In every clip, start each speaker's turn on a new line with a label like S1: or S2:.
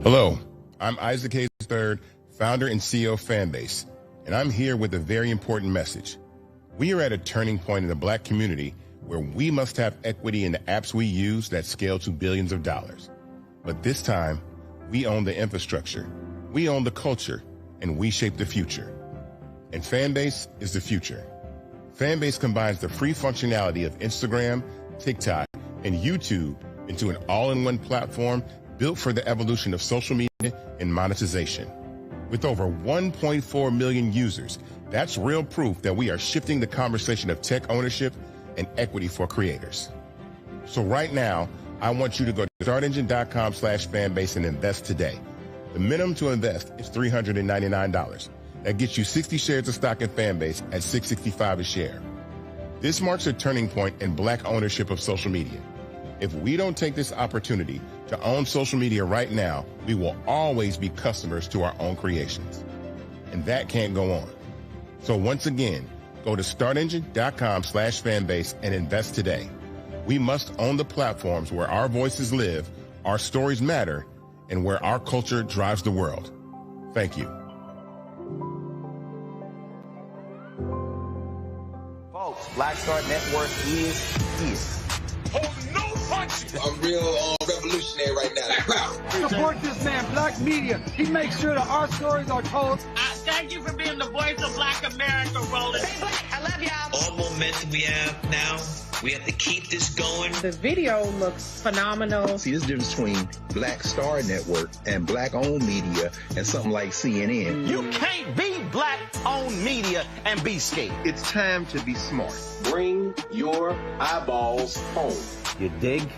S1: Hello, I'm Isaac Hayes III, founder and CEO of Fanbase, and I'm here with a very important message. We are at a turning point in the Black community where we must have equity in the apps we use that scale to billions of dollars. But this time, we own the infrastructure, we own the culture, and we shape the future. And Fanbase is the future. Fanbase combines the free functionality of Instagram, TikTok, and YouTube into an all-in-one platform built for the evolution of social media and monetization. With over 1.4 million users, that's real proof that we are shifting the conversation of tech ownership and equity for creators. So right now, I want you to go to startengine.com/fanbase and invest today. The minimum to invest is $399. That gets you 60 shares of stock in Fanbase at $665 a share. This marks a turning point in Black ownership of social media. If we don't take this opportunity to own social media right now, we will always be customers to our own creations. And that can't go on. So once again, go to startengine.com/fanbase and invest today. We must own the platforms where our voices live, our stories matter, and where our culture drives the world. Thank you.
S2: Folks, Black Star Network is here.
S3: Hold no punches.
S4: I'm real revolutionary right now.
S5: Support this man, Black Media. He makes sure that our stories are told.
S3: Thank you for being the voice of Black America, Roland.
S6: Stay Black. I love y'all.
S7: All momentum we have now, we have to keep this going.
S8: The video looks phenomenal.
S9: See, there's a difference between Black Star Network and Black-owned media and something like CNN.
S2: You can't be Black-owned media and be scared.
S10: It's time to be smart.
S11: Bring your eyeballs home.
S2: You dig?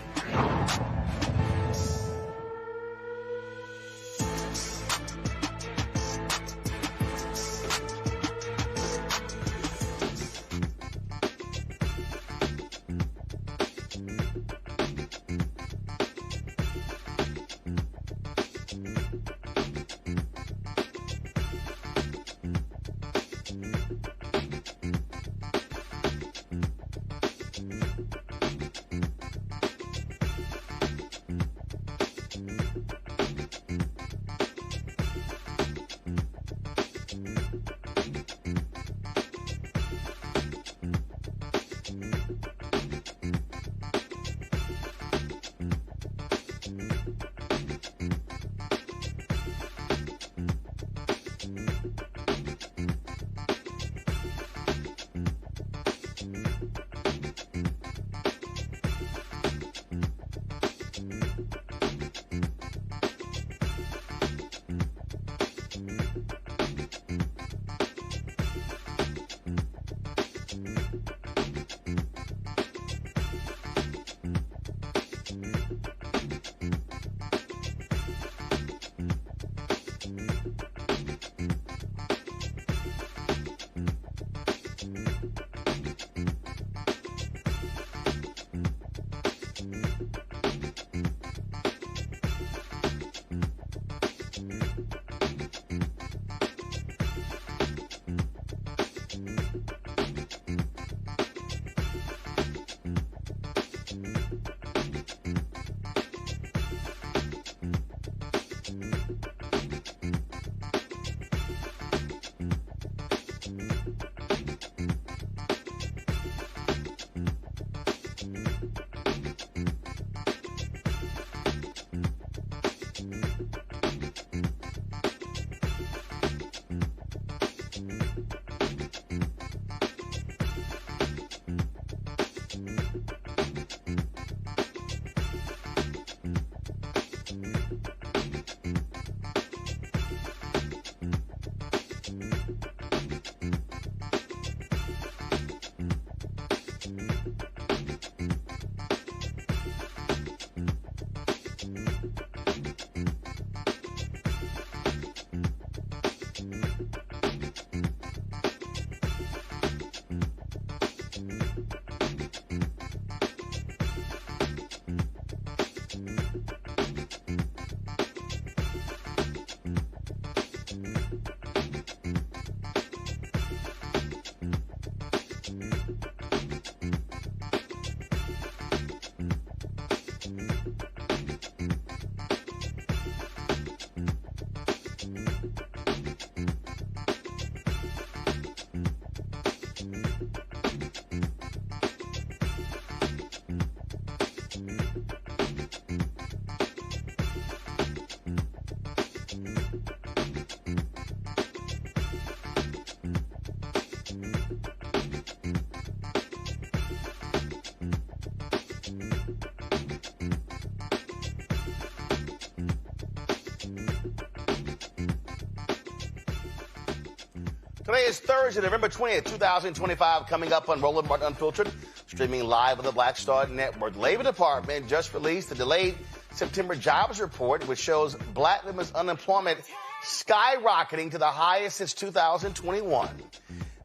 S2: Today is Thursday, November 20th, 2025, coming up on Roland Martin Unfiltered, streaming live on the Black Star Network. The Labor Department just released the delayed September jobs report, which shows black women's unemployment skyrocketing to the highest since 2021.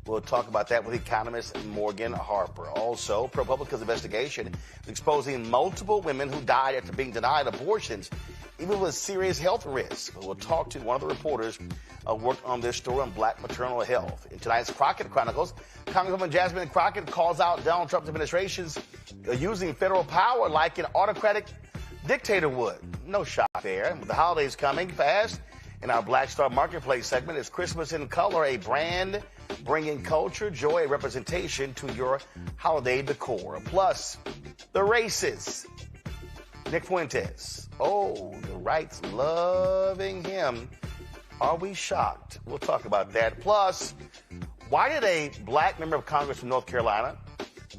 S2: We'll talk about that with economist Morgan Harper. Also, ProPublica's investigation is exposing multiple women who died after being denied abortions, even with serious health risks. We'll talk to one of the reporters who worked on this story on black maternal health. In tonight's Crockett Chronicles, Congresswoman Jasmine Crockett calls out Donald Trump's administration's using federal power like an autocratic dictator would. No shock there. With the holidays coming fast, in our Black Star Marketplace segment is Christmas in Color, a brand bringing culture, joy, and representation to your holiday decor. Plus, the races. Nick Fuentes. Oh, the right's loving him. Are we shocked? We'll talk about that. Plus, why did a black member of Congress from North Carolina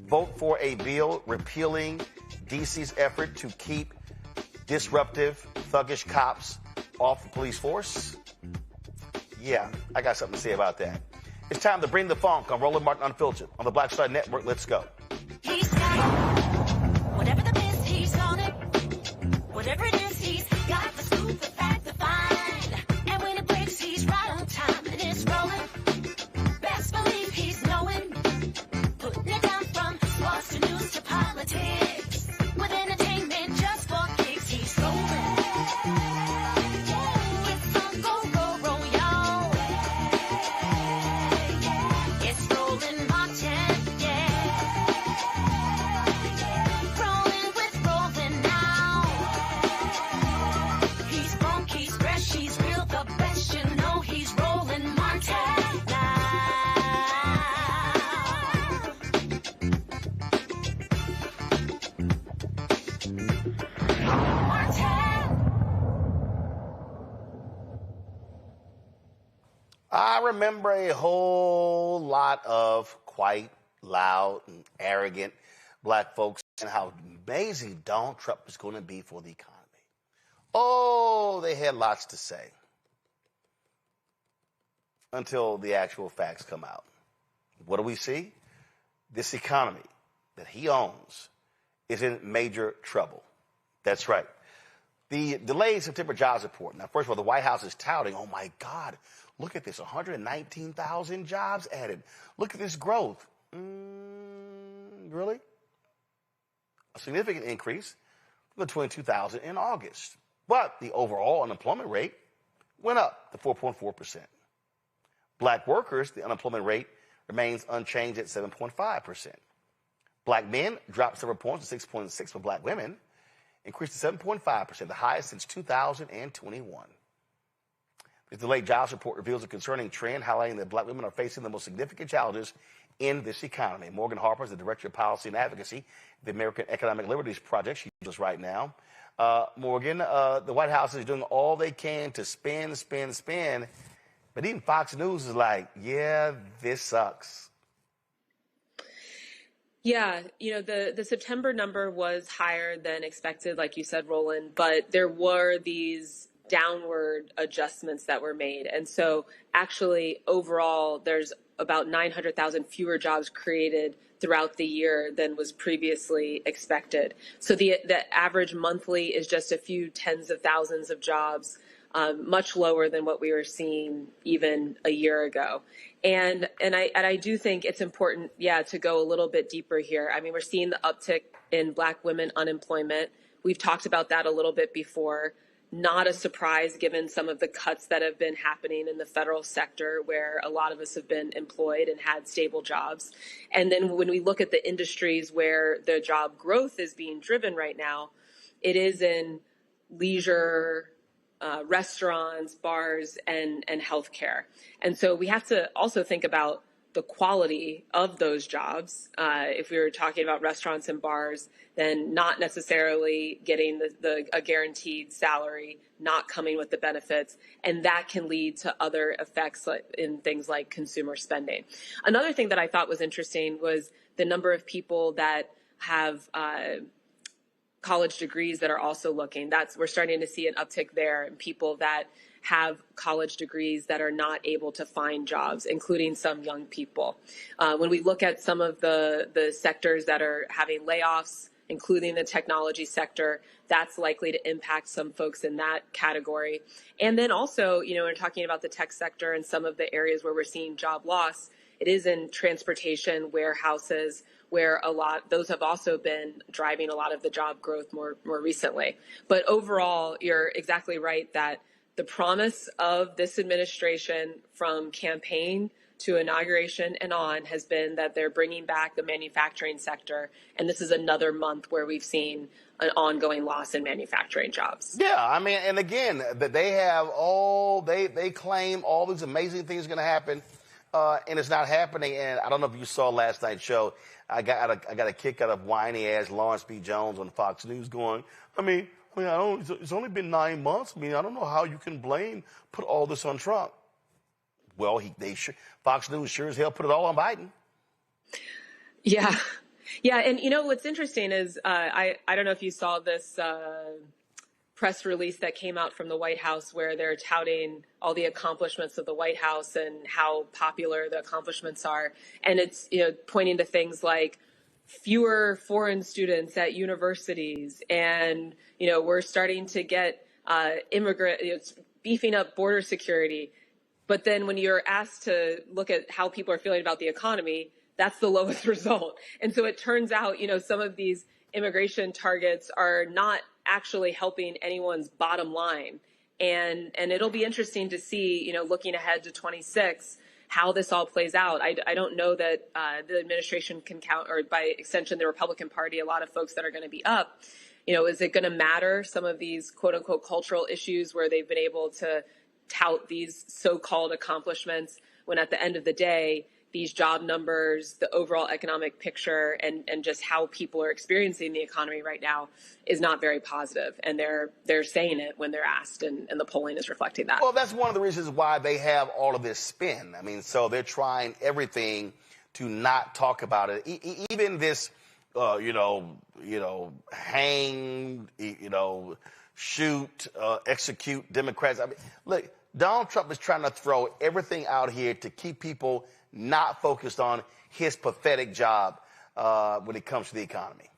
S2: vote for a bill repealing D.C.'s effort to keep disruptive, thuggish cops off the police force? Yeah, I got something to say about that. It's time to bring the funk on Roland Martin Unfiltered on the Black Star Network. Let's go.
S6: He's got it. Whatever the biz, he's on it. Whatever it is, he's got the scoop, the fact, the find. And when it breaks, he's right on time and it's rolling. Best believe he's knowing. Putting it down from sports to news to politics. With entertainment just for kicks, he's rolling. It's on go, y'all. It's Roland Martin, yeah. Rolling with Roland now. He's funky, he's fresh, he's real, the best, you know he's Roland Martin now.
S2: I remember a whole lot of quite loud and arrogant black folks and how amazing Donald Trump is going to be for the economy. Oh, they had lots to say until the actual facts come out. What do we see? This economy that he owns is in major trouble. That's right. The delayed September jobs report. Now, first of all, the White House is touting, oh my God, look at this, 119,000 jobs added. Look at this growth. Really? A significant increase from the 22,000 in August. But the overall unemployment rate went up to 4.4%. Black workers, the unemployment rate remains unchanged at 7.5%. Black men dropped several points to 6.6%, but black women increased to 7.5%, the highest since 2021. The delayed jobs report reveals a concerning trend, highlighting that black women are facing the most significant challenges in this economy. Morgan Harper is the Director of Policy and Advocacy at the American Economic Liberties Project. She's with us right now. Morgan, the White House is doing all they can to spin. But even Fox News is like, yeah, this sucks.
S10: Yeah, the September number was higher than expected, like you said, Roland, but there were these downward adjustments that were made. And so actually overall, there's about 900,000 fewer jobs created throughout the year than was previously expected. So the average monthly is just a few tens of thousands of jobs, much lower than what we were seeing even a year ago. And I do think it's important, to go a little bit deeper here. I mean, we're seeing the uptick in black women unemployment. We've talked about that a little bit before. Not a surprise given some of the cuts that have been happening in the federal sector where a lot of us have been employed and had stable jobs. And then when we look at the industries where the job growth is being driven right now, it is in leisure, restaurants, bars, and healthcare. And so we have to also think about the quality of those jobs. If we were talking about restaurants and bars, then not necessarily getting a guaranteed salary, not coming with the benefits, and that can lead to other effects in things like consumer spending. Another thing that I thought was interesting was the number of people that have college degrees that are also looking. We're starting to see an uptick there, and people that have college degrees that are not able to find jobs, including some young people. When we look at some of the sectors that are having layoffs, including the technology sector, that's likely to impact some folks in that category. And then also, we're talking about the tech sector and some of the areas where we're seeing job loss. It is in transportation, warehouses, where those have also been driving a lot of the job growth more recently. But overall, you're exactly right that the promise of this administration from campaign to inauguration and on has been that they're bringing back the manufacturing sector. And this is another month where we've seen an ongoing loss in manufacturing jobs.
S2: Yeah, I mean, and again, that they claim all these amazing things are going to happen, and it's not happening. And I don't know if you saw last night's show. I got a kick out of whiny ass Lawrence B. Jones on Fox News going, it's only been 9 months. I don't know how you can put all this on Trump. Well, Fox News sure as hell put it all on Biden.
S10: Yeah. Yeah. And, what's interesting is I don't know if you saw this press release that came out from the White House where they're touting all the accomplishments of the White House and how popular the accomplishments are. And it's, pointing to things like fewer foreign students at universities. And, we're starting to get beefing up border security. But then when you're asked to look at how people are feeling about the economy, that's the lowest result. And so it turns out, some of these immigration targets are not actually helping anyone's bottom line. And it'll be interesting to see, looking ahead to 26, how this all plays out. I don't know that the administration can count, or by extension, the Republican Party, a lot of folks that are going to be up. Is it going to matter some of these quote unquote cultural issues where they've been able to tout these so-called accomplishments when at the end of the day, these job numbers, the overall economic picture, and just how people are experiencing the economy right now is not very positive. And they're saying it when they're asked, and the polling is reflecting that.
S2: Well, that's one of the reasons why they have all of this spin. So they're trying everything to not talk about it. Even this, hang, shoot, execute Democrats. Look, Donald Trump is trying to throw everything out here to keep people not focused on his pathetic job when it comes to the economy.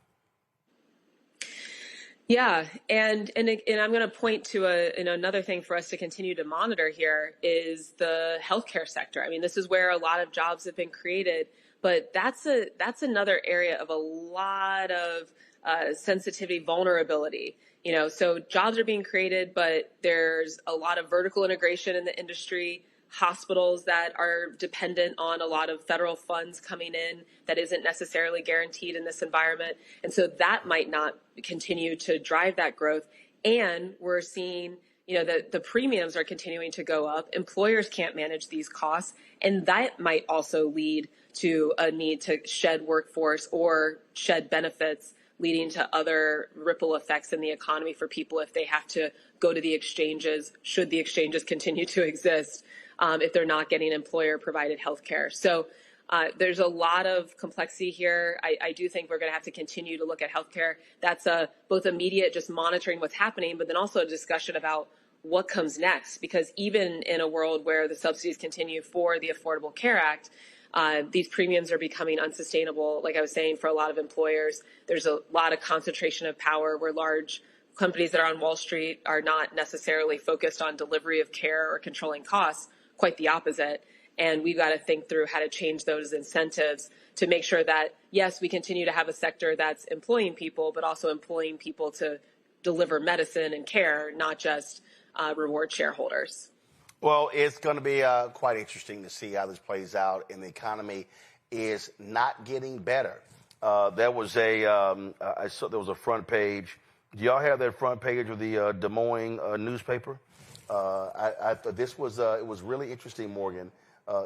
S10: Yeah, and I'm going to point to another thing for us to continue to monitor here is the healthcare sector. This is where a lot of jobs have been created, but that's another area of a lot of sensitivity, vulnerability. So jobs are being created, but there's a lot of vertical integration in the industry, hospitals that are dependent on a lot of federal funds coming in that isn't necessarily guaranteed in this environment. And so that might not continue to drive that growth. And we're seeing, that the premiums are continuing to go up. Employers can't manage these costs. And that might also lead to a need to shed workforce or shed benefits, leading to other ripple effects in the economy for people if they have to go to the exchanges, should the exchanges continue to exist, if they're not getting employer-provided health care. So there's a lot of complexity here. I do think we're going to have to continue to look at health care. That's both immediate, just monitoring what's happening, but then also a discussion about what comes next. Because even in a world where the subsidies continue for the Affordable Care Act, these premiums are becoming unsustainable. Like I was saying, for a lot of employers, there's a lot of concentration of power where large companies that are on Wall Street are not necessarily focused on delivery of care or controlling costs, quite the opposite. And we've got to think through how to change those incentives to make sure that, yes, we continue to have a sector that's employing people, but also employing people to deliver medicine and care, not just reward shareholders.
S2: Well, it's going to be quite interesting to see how this plays out, and the economy is not getting better. There was I saw there was a front page. Do y'all have that front page of the Des Moines newspaper? I thought this was it was really interesting, Morgan,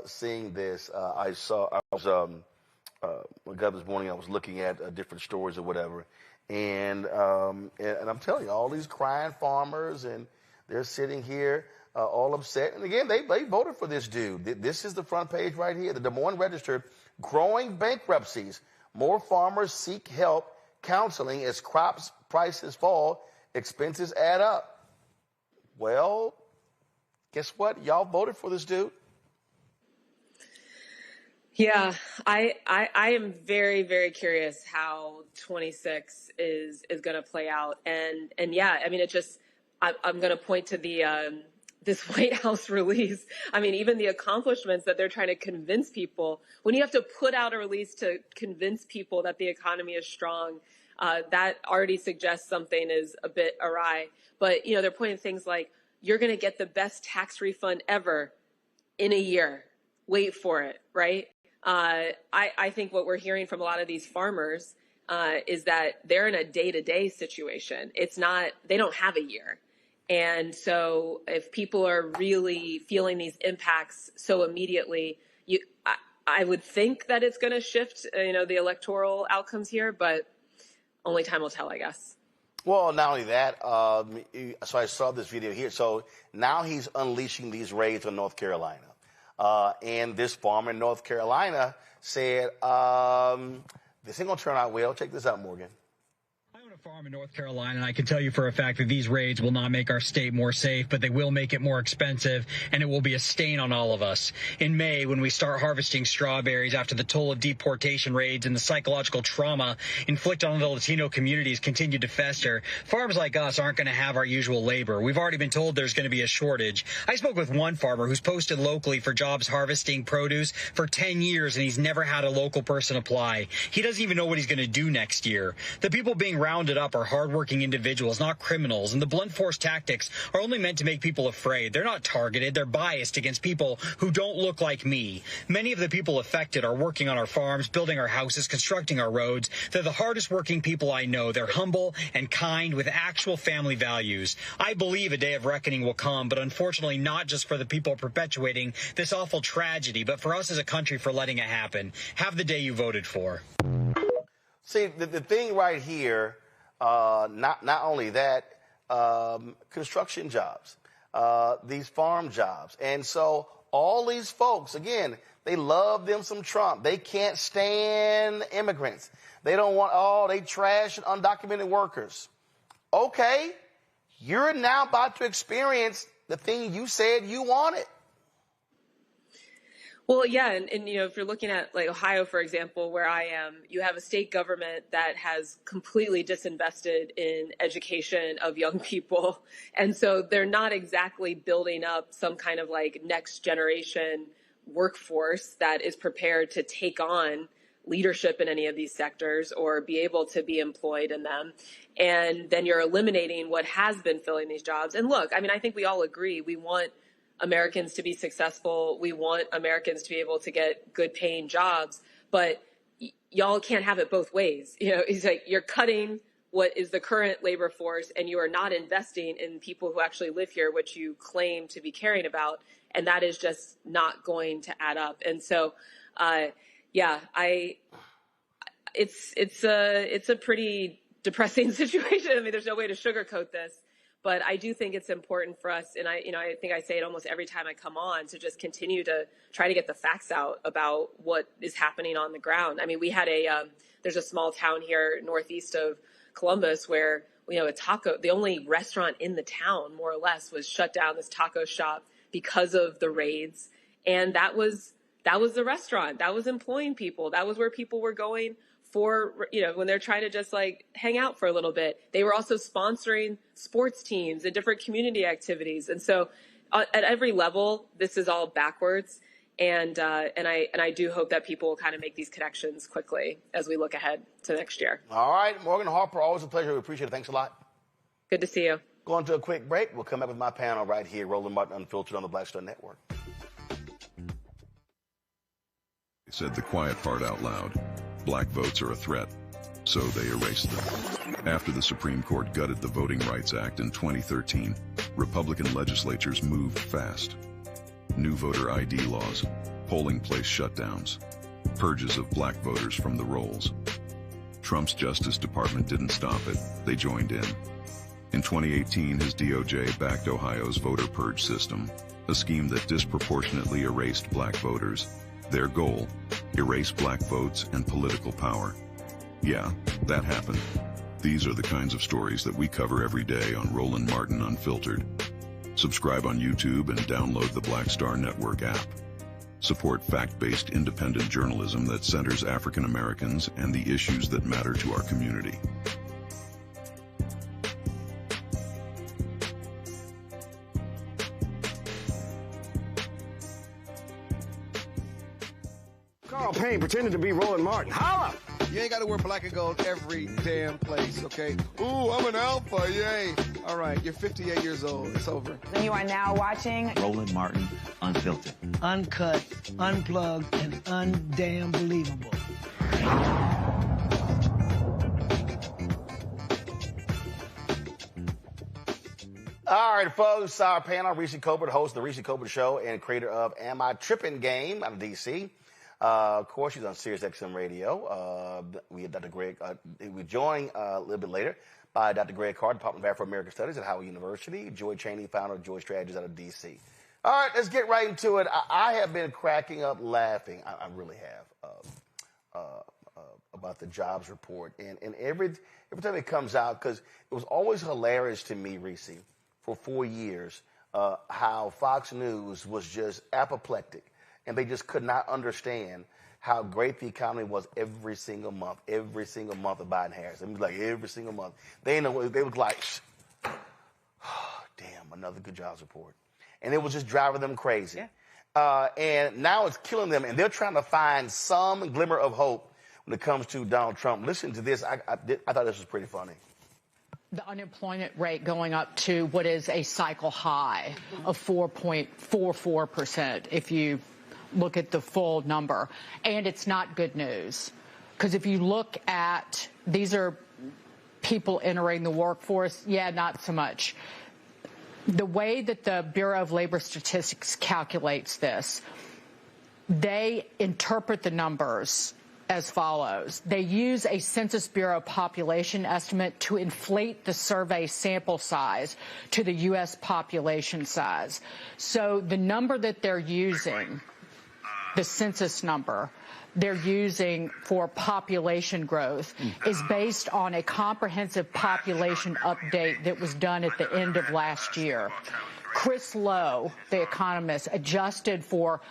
S2: seeing this. I was this morning. I was looking at different stories or whatever, and I'm telling you, all these crying farmers, and they're sitting here. All upset. And again, they voted for this dude. This is the front page right here. The Des Moines Register, growing bankruptcies. More farmers seek help counseling as crops prices fall, expenses add up. Well, guess what? Y'all voted for this dude.
S10: Yeah, I am very, very curious how 26 is going to play out. And yeah, I mean, I'm going to point to the, this White House release. I mean, even the accomplishments that they're trying to convince people, when you have to put out a release to convince people that the economy is strong, that already suggests something is a bit awry. But, you know, they're pointing things like, you're going to get the best tax refund ever in a year. Wait for it, right? I think what we're hearing from a lot of these farmers is that they're in a day-to-day situation. It's not, they don't have a year. And so if people are really feeling these impacts so immediately, I would think that it's going to shift, you know, the electoral outcomes here, but only time will tell, I guess.
S2: Well, not only that, so I saw this video here. So now he's unleashing these raids on North Carolina. And this farmer in North Carolina said, this ain't going to turn out well. Check this out, Morgan.
S12: I own a farm in North Carolina, and I can tell you for a fact that these raids will not make our state more safe, but they will make it more expensive, and it will be a stain on all of us. In May, when we start harvesting strawberries after the toll of deportation raids and the psychological trauma inflicted on the Latino communities continue to fester, farms like us aren't going to have our usual labor. We've already been told there's going to be a shortage. I spoke with one farmer who's posted locally for jobs harvesting produce for 10 years, and he's never had a local person apply. He doesn't even know what he's going to do next year. The people being rounded up are hardworking individuals, not criminals, and the blunt force tactics are only meant to make people afraid. They're not targeted. They're biased against people who don't look like me. Many of the people affected are working on our farms, building our houses, constructing our roads. They're the hardest working people I know. They're humble and kind with actual family values. I believe a day of reckoning will come, but unfortunately not just for the people perpetuating this awful tragedy, but for us as a country for letting it happen. Have the day you voted for.
S2: See, the thing right here, not only that, construction jobs, these farm jobs. And so all these folks, again, they love them some Trump. They can't stand immigrants. They don't want, they trash and undocumented workers. Okay, you're now about to experience the thing you said you wanted.
S10: Well, yeah, and you know, if you're looking at like Ohio, for example, where I am, you have a state government that has completely disinvested in education of young people. And so they're not exactly building up some kind of like next generation workforce that is prepared to take on leadership in any of these sectors or be able to be employed in them. And then you're eliminating what has been filling these jobs. And look, I mean, I think we all agree we want Americans to be successful. We want Americans to be able to get good paying jobs, but y'all can't have it both ways. You know, it's like you're cutting what is the current labor force and you are not investing in people who actually live here, which you claim to be caring about. And that is just not going to add up. And so, it's a pretty depressing situation. I mean, there's no way to sugarcoat this. But I do think it's important for us, and I think I say it almost every time I come on, to just continue to try to get the facts out about what is happening on the ground. I mean, we had there's a small town here northeast of Columbus where, you know, the only restaurant in the town, more or less, was shut down, this taco shop, because of the raids. And that was the restaurant. That was employing people. That was where people were going for, you know, when they're trying to just like hang out for a little bit. They were also sponsoring sports teams and different community activities. And so at every level, this is all backwards. And I do hope that people will kind of make these connections quickly as we look ahead to next year.
S2: All right, Morgan, Harper, always a pleasure. We appreciate it. Thanks a lot.
S10: Good to see you.
S2: Going to a quick break. We'll come back with my panel right here, Roland Martin Unfiltered on the Black Star Network.
S13: Said the quiet part out loud. Black votes are a threat, so they erased them. After the Supreme Court gutted the Voting Rights Act in 2013, Republican legislatures moved fast. New voter ID laws, polling place shutdowns, purges of black voters from the rolls. Trump's Justice Department didn't stop it, they joined in. In 2018, his DOJ backed Ohio's voter purge system, a scheme that disproportionately erased black voters. Their goal, erase black votes and political power. Yeah, that happened. These are the kinds of stories that we cover every day on Roland Martin Unfiltered. Subscribe on YouTube and download the Black Star Network app. Support fact-based independent journalism that centers African Americans and the issues that matter to our community.
S14: Carl Payne pretending to be Roland Martin. Holla!
S15: You ain't got to wear black and gold every damn place, okay?
S14: Ooh, I'm an alpha, yay!
S15: All right, you're 58 years old. It's over.
S16: And you are now watching
S17: Roland Martin Unfiltered.
S18: Uncut, unplugged, and undamn believable.
S2: All right, folks, our panel, Reese Colbert, host of The Reese Colbert Show and creator of Am I Trippin' Game out of D.C. Of course, she's on Sirius XM Radio. We have Dr. Greg. We're joined a little bit later by Dr. Greg Carr, Department of Afro-American Studies at Howard University. Joy Chaney, founder of Joy Strategies out of D.C. All right, let's get right into it. I have been cracking up laughing. I really have about the jobs report. And every time it comes out, because it was always hilarious to me, Reese, for 4 years, how Fox News was just apoplectic. And they just could not understand how great the economy was every single month of Biden-Harris. It was like every single month. They was like, oh, damn, another good jobs report. And it was just driving them crazy. Yeah. And now it's killing them, and they're trying to find some glimmer of hope when it comes to Donald Trump. Listen to this. I thought this was pretty funny.
S19: The unemployment rate going up to what is a cycle high of 4.44% if you look at the full number. And it's not good news, because if you look at, these are people entering the workforce, not so much. The way that the Bureau of Labor Statistics calculates this, they interpret the numbers as follows. They use a Census Bureau population estimate to inflate the survey sample size to the U.S. population size. So the number that they're using, the census number they're using for population growth, is based on a comprehensive population update that was done at the end of last year. Chris Lowe, the economist, adjusted for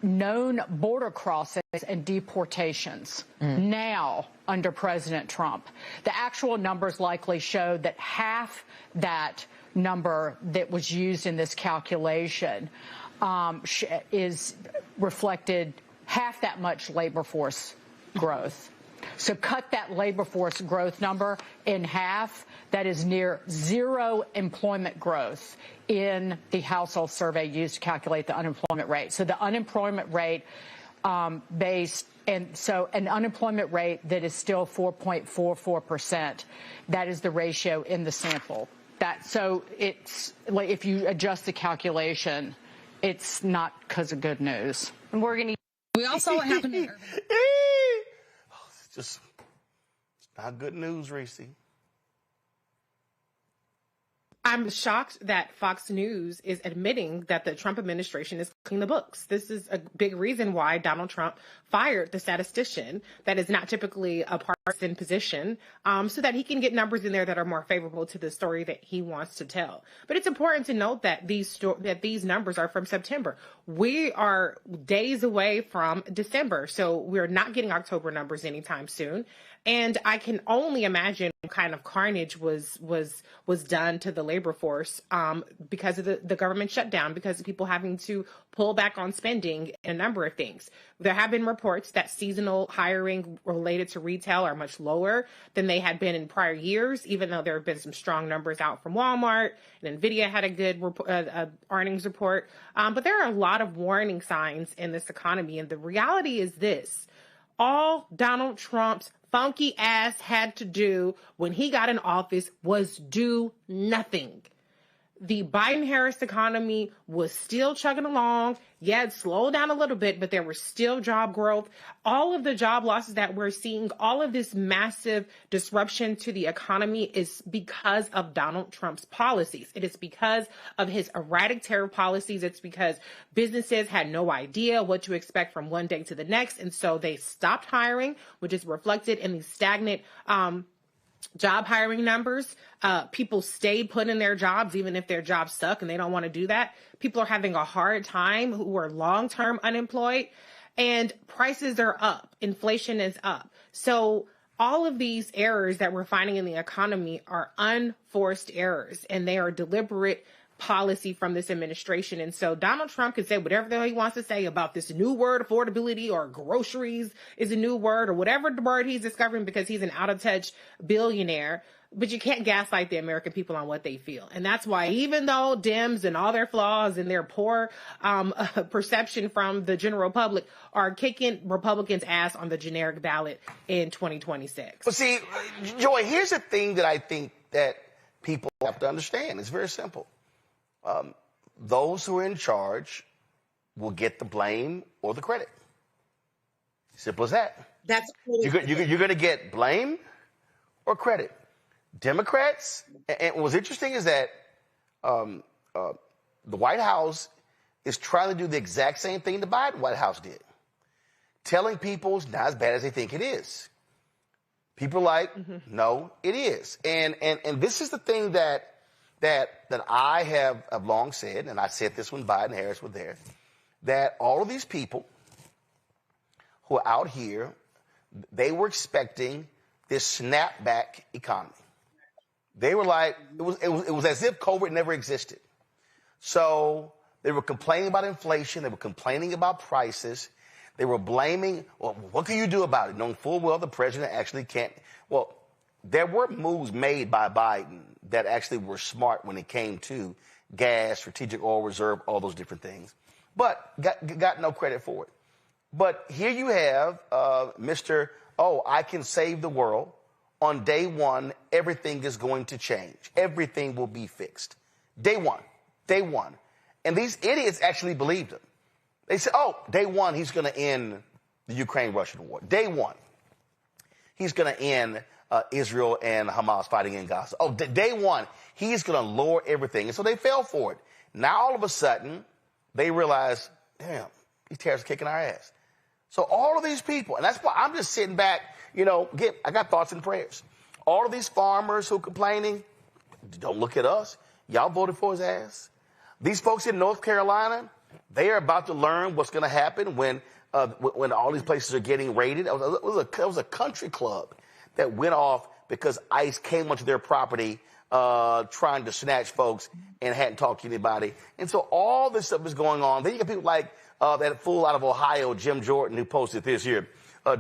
S19: known border crossings and deportations now under President Trump. The actual numbers likely showed that half that number that was used in this calculation is reflected half that much labor force growth. So cut that labor force growth number in half. That is near zero employment growth in the household survey used to calculate the unemployment rate. So the unemployment rate an unemployment rate that is still 4.44%. That is the ratio in the sample. So it's like, if you adjust the calculation, it's not because of good news.
S8: And we all saw what happened in Irving.
S2: It's just not good news, Reese.
S8: I'm shocked that Fox News is admitting that the Trump administration is cooking the books. This is a big reason why Donald Trump fired the statistician that is not typically a partisan position, so that he can get numbers in there that are more favorable to the story that he wants to tell. But it's important to note that these numbers are from September. We are days away from December, so we're not getting October numbers anytime soon. And I can only imagine what kind of carnage was done to the labor force because of the government shutdown, because of people having to pull back on spending and a number of things. There have been reports that seasonal hiring related to retail are much lower than they had been in prior years, even though there have been some strong numbers out from Walmart, and NVIDIA had a good earnings report. But there are a lot of warning signs in this economy. And the reality is this: all Donald Trump's funky ass had to do when he got in office was do nothing. The Biden-Harris economy was still chugging along. Yeah, it slowed down a little bit, but there was still job growth. All of the job losses that we're seeing, all of this massive disruption to the economy is because of Donald Trump's policies. It is because of his erratic tariff policies. It's because businesses had no idea what to expect from one day to the next, and so they stopped hiring, which is reflected in the stagnant job hiring numbers. People stay put in their jobs, even if their jobs suck and they don't want to do that. People are having a hard time who are long-term unemployed, and prices are up. Inflation is up. So all of these errors that we're finding in the economy are unforced errors, and they are deliberate policy from this administration. And so Donald Trump can say whatever the hell he wants to say about this new word, affordability, or groceries is a new word, or whatever the word he's discovering because he's an out-of-touch billionaire. But you can't gaslight the American people on what they feel. And that's why even though Dems and all their flaws and their poor perception from the general public are kicking Republicans' ass on the generic ballot in 2026.
S2: Well, see, Joy, here's the thing that I think that people have to understand. It's very simple. Those who are in charge will get the blame or the credit. Simple as that.
S16: That's
S2: you're going to get blame or credit. Democrats, and what's interesting is that the White House is trying to do the exact same thing the Biden White House did, telling people it's not as bad as they think it is. People are like, no, it is. And this is the thing that I have long said, and I said this when Biden and Harris were there, that all of these people who are out here, they were expecting this snapback economy. They were like, it was as if COVID never existed. So they were complaining about inflation. They were complaining about prices. They were blaming, well, what can you do about it? Knowing full well the president actually can't. Well, there were moves made by Biden that actually were smart when it came to gas, strategic oil reserve, all those different things, but got no credit for it. But here you have Mr. Oh, I can save the world. On day one, everything is going to change. Everything will be fixed. Day one. And these idiots actually believed him. They said, oh, day one, he's going to end the Ukraine-Russian war. Day one, he's going to end Israel and Hamas fighting in Gaza. Oh, day one, he's going to lower everything. And so they fell for it. Now, all of a sudden, they realize, damn, these tariffs are kicking our ass. So all of these people, and that's why I'm just sitting back, I got thoughts and prayers. All of these farmers who are complaining, don't look at us. Y'all voted for his ass. These folks in North Carolina, they are about to learn what's going to happen when all these places are getting raided. It was a country club that went off because ICE came onto their property trying to snatch folks and hadn't talked to anybody. And so all this stuff is going on. Then you got people like that fool out of Ohio, Jim Jordan, who posted this here.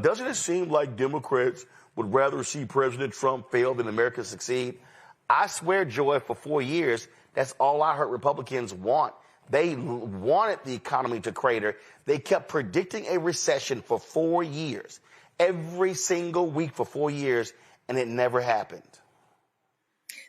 S2: Doesn't it seem like Democrats would rather see President Trump fail than America succeed? I swear, Joy, for 4 years, that's all I heard Republicans want. They wanted the economy to crater. They kept predicting a recession for 4 years, every single week for 4 years, and it never happened.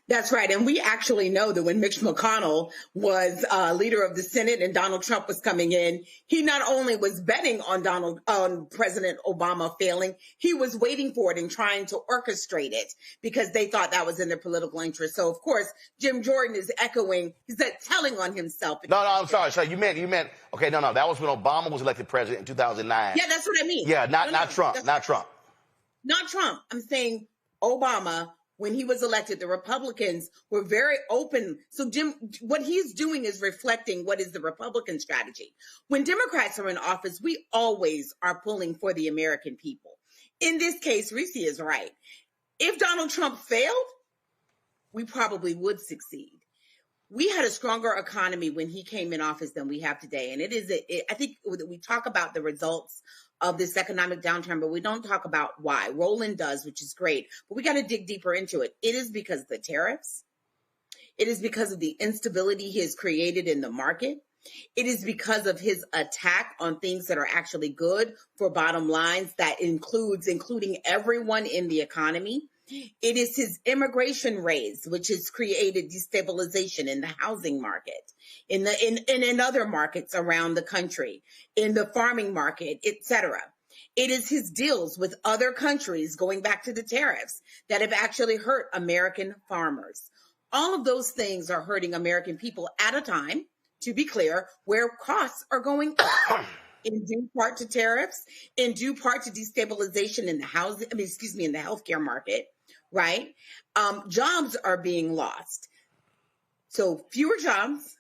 S16: That's right. And we actually know that when Mitch McConnell was leader of the Senate and Donald Trump was coming in, he not only was betting on President Obama failing, he was waiting for it and trying to orchestrate it because they thought that was in their political interest. So, of course, Jim Jordan is telling on himself.
S2: No, I'm sorry. So you meant, okay, no, that was when Obama was elected president in 2009.
S16: Yeah, that's what I mean.
S2: Yeah, not Trump. Not Trump.
S16: Not Trump. I'm saying Obama. When he was elected, the Republicans were very open. So Jim, what he's doing is reflecting what is the Republican strategy. When Democrats are in office, we always are pulling for the American people. In this case, Reese is right. If Donald Trump failed, we probably would succeed. We had a stronger economy when he came in office than we have today. And I think we talk about the results of this economic downturn, but we don't talk about why. Roland does, which is great, but we got to dig deeper into it. It is because of the tariffs. It is because of the instability he has created in the market. It is because of his attack on things that are actually good for bottom lines that including everyone in the economy. It is his immigration raids, which has created destabilization in the housing market, in other markets around the country, in the farming market, etc. It is his deals with other countries, going back to the tariffs, that have actually hurt American farmers. All of those things are hurting American people at a time, to be clear, where costs are going up. In due part to tariffs, in due part to destabilization in the in the healthcare market. right? Jobs are being lost. So fewer jobs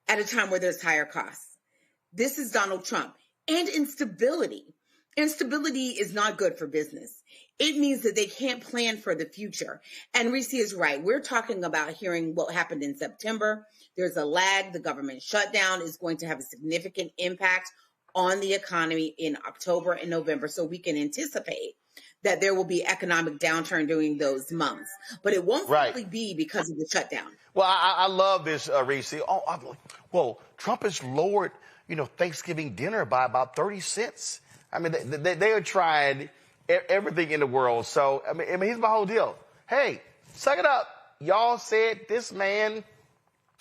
S16: at a time where there's higher costs. This is Donald Trump. And instability. Instability is not good for business. It means that they can't plan for the future. And Reese is right. We're talking about hearing what happened in September. There's a lag. The government shutdown is going to have a significant impact on the economy in October and November. So we can anticipate that there will be economic downturn during those months. But it won't simply be because of the shutdown.
S2: Well, I love this, Reese. Well, Trump has lowered, Thanksgiving dinner by about 30 cents. I mean, they are trying everything in the world. So, I mean, here's my whole deal. Hey, suck it up. Y'all said this man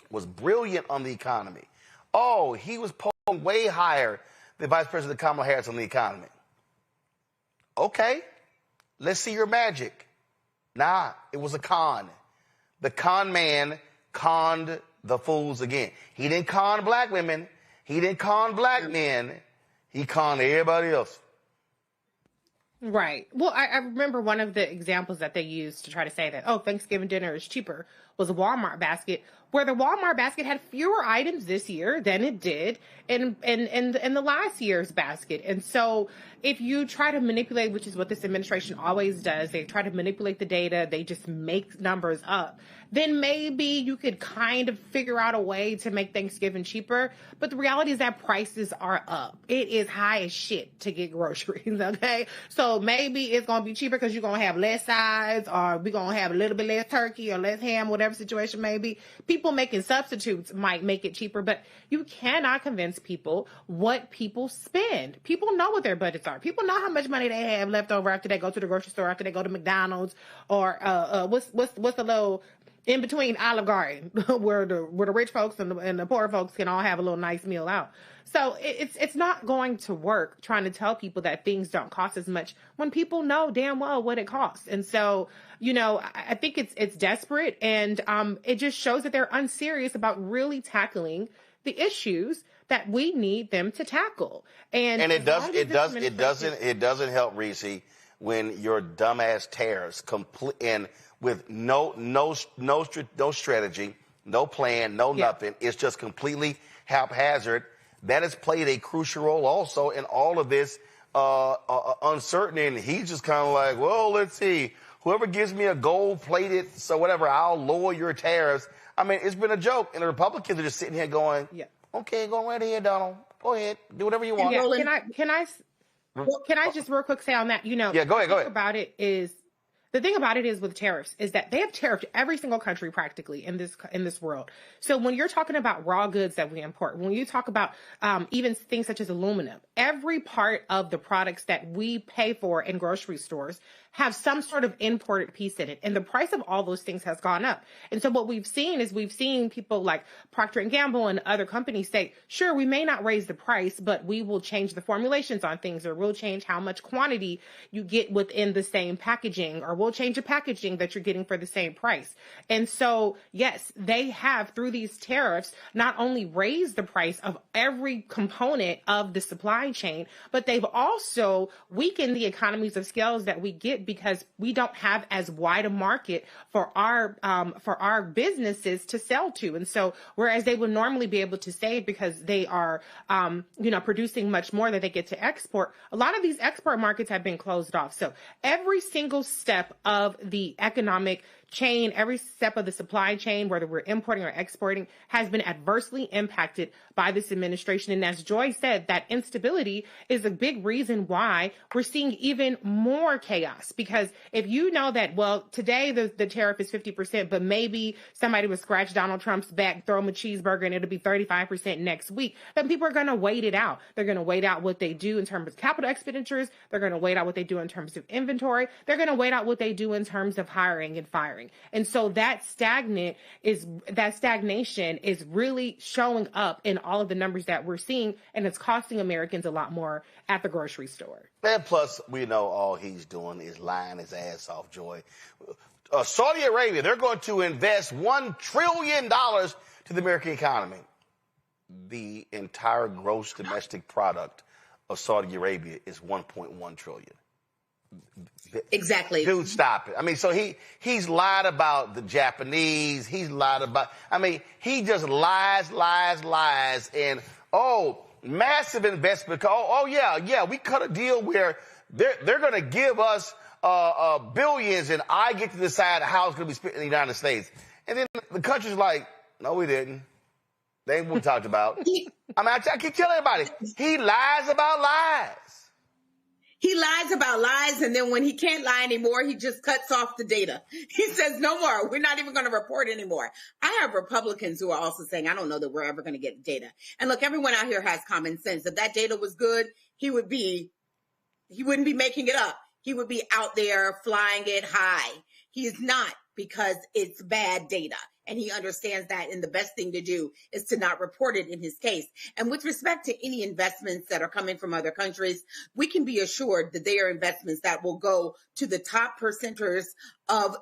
S2: was brilliant on the economy. Oh, he was polling way higher than Vice President Kamala Harris on the economy. Okay, let's see your magic. Nah, it was a con. The con man conned the fools again. He didn't con black women. He didn't con black men. He conned everybody else.
S8: Right. Well, I remember one of the examples that they used to try to say that, Thanksgiving dinner is cheaper was a Walmart basket, where the Walmart basket had fewer items this year than it did in the last year's basket. And so if you try to manipulate, which is what this administration always does, they try to manipulate the data, they just make numbers up, then maybe you could kind of figure out a way to make Thanksgiving cheaper. But the reality is that prices are up. It is high as shit to get groceries, okay? So maybe it's going to be cheaper because you're going to have less sides, or we're going to have a little bit less turkey or less ham, whatever situation may be. People making substitutes might make it cheaper, but you cannot convince people what people spend. People know what their budgets are. People know how much money they have left over after they go to the grocery store, after they go to McDonald's, or what's the little in between Olive Garden where the rich folks and the poor folks can all have a little nice meal out. So it's not going to work trying to tell people that things don't cost as much when people know damn well what it costs. And so, I think it's desperate, and it just shows that they're unserious about really tackling the issues that we need them to tackle. And it
S2: doesn't help, Reese, when your dumbass tariffs and with no strategy, no plan, nothing. It's just completely haphazard. That has played a crucial role also in all of this uncertainty. And he's just kind of like, well, let's see. Whoever gives me a gold-plated, so whatever, I'll lower your tariffs. I mean, it's been a joke. And the Republicans are just sitting here going, okay, go right ahead, Donald. Go ahead. Do whatever you want.
S8: Yeah, can I just real quick say on that,
S2: go ahead.
S8: The thing about it is with tariffs is that they have tariffed every single country practically in this world. So when you're talking about raw goods that we import, when you talk about even things such as aluminum, every part of the products that we pay for in grocery stores have some sort of imported piece in it. And the price of all those things has gone up. And so what we've seen people like Procter & Gamble and other companies say, sure, we may not raise the price, but we will change the formulations on things, or we'll change how much quantity you get within the same packaging, or we'll change the packaging that you're getting for the same price. And so, yes, they have, through these tariffs, not only raised the price of every component of the supply chain, but they've also weakened the economies of scales that we get, because we don't have as wide a market for our businesses to sell to. And so, whereas they would normally be able to save because they are, producing much more that they get to export, a lot of these export markets have been closed off. So every single step of the economic chain, every step of the supply chain, whether we're importing or exporting, has been adversely impacted by this administration. And as Joy said, that instability is a big reason why we're seeing even more chaos. Because if you know that, well, today the tariff is 50%, but maybe somebody would scratch Donald Trump's back, throw him a cheeseburger, and it'll be 35% next week, then people are going to wait it out. They're going to wait out what they do in terms of capital expenditures. They're going to wait out what they do in terms of inventory. They're going to wait out what they do in terms of hiring and firing. And so that stagnation is really showing up in all of the numbers that we're seeing, and it's costing Americans a lot more at the grocery store.
S2: And plus, we know all he's doing is lying his ass off, Joy. Saudi Arabia, they're going to invest $1 trillion to the American economy. The entire gross domestic product of Saudi Arabia is $1.1 trillion.
S16: Exactly.
S2: Dude, stop it. I mean, so he's lied about the Japanese. He's lied about, I mean, he just lies. And, massive investment. Yeah, we cut a deal where they're going to give us billions and I get to decide how it's going to be spent in the United States. And then the country's like, no, we didn't. They ain't what we talked about. I mean, I keep telling everybody, he lies about lies.
S16: He lies about lies, and then when he can't lie anymore, he just cuts off the data. He says, no more. We're not even going to report anymore. I have Republicans who are also saying, I don't know that we're ever going to get data. And look, everyone out here has common sense. If that data was good, he wouldn't be making it up. He would be out there flying it high. He is not, because it's bad data. And he understands that, and the best thing to do is to not report it in his case. And with respect to any investments that are coming from other countries, we can be assured that they are investments that will go to the top percenters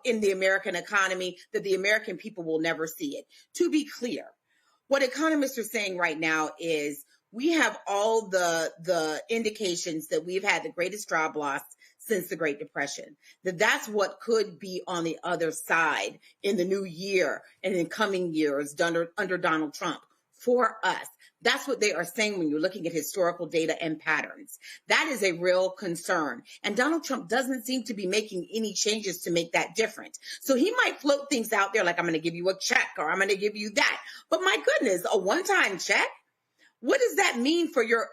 S16: in the American economy, that the American people will never see it. To be clear, what economists are saying right now is we have all the indications that we've had the greatest job loss since the Great Depression, that's what could be on the other side in the new year and in coming years under Donald Trump for us. That's what they are saying when you're looking at historical data and patterns. That is a real concern. And Donald Trump doesn't seem to be making any changes to make that different. So he might float things out there like, I'm going to give you a check or I'm going to give you that. But my goodness, a one-time check? What does that mean for your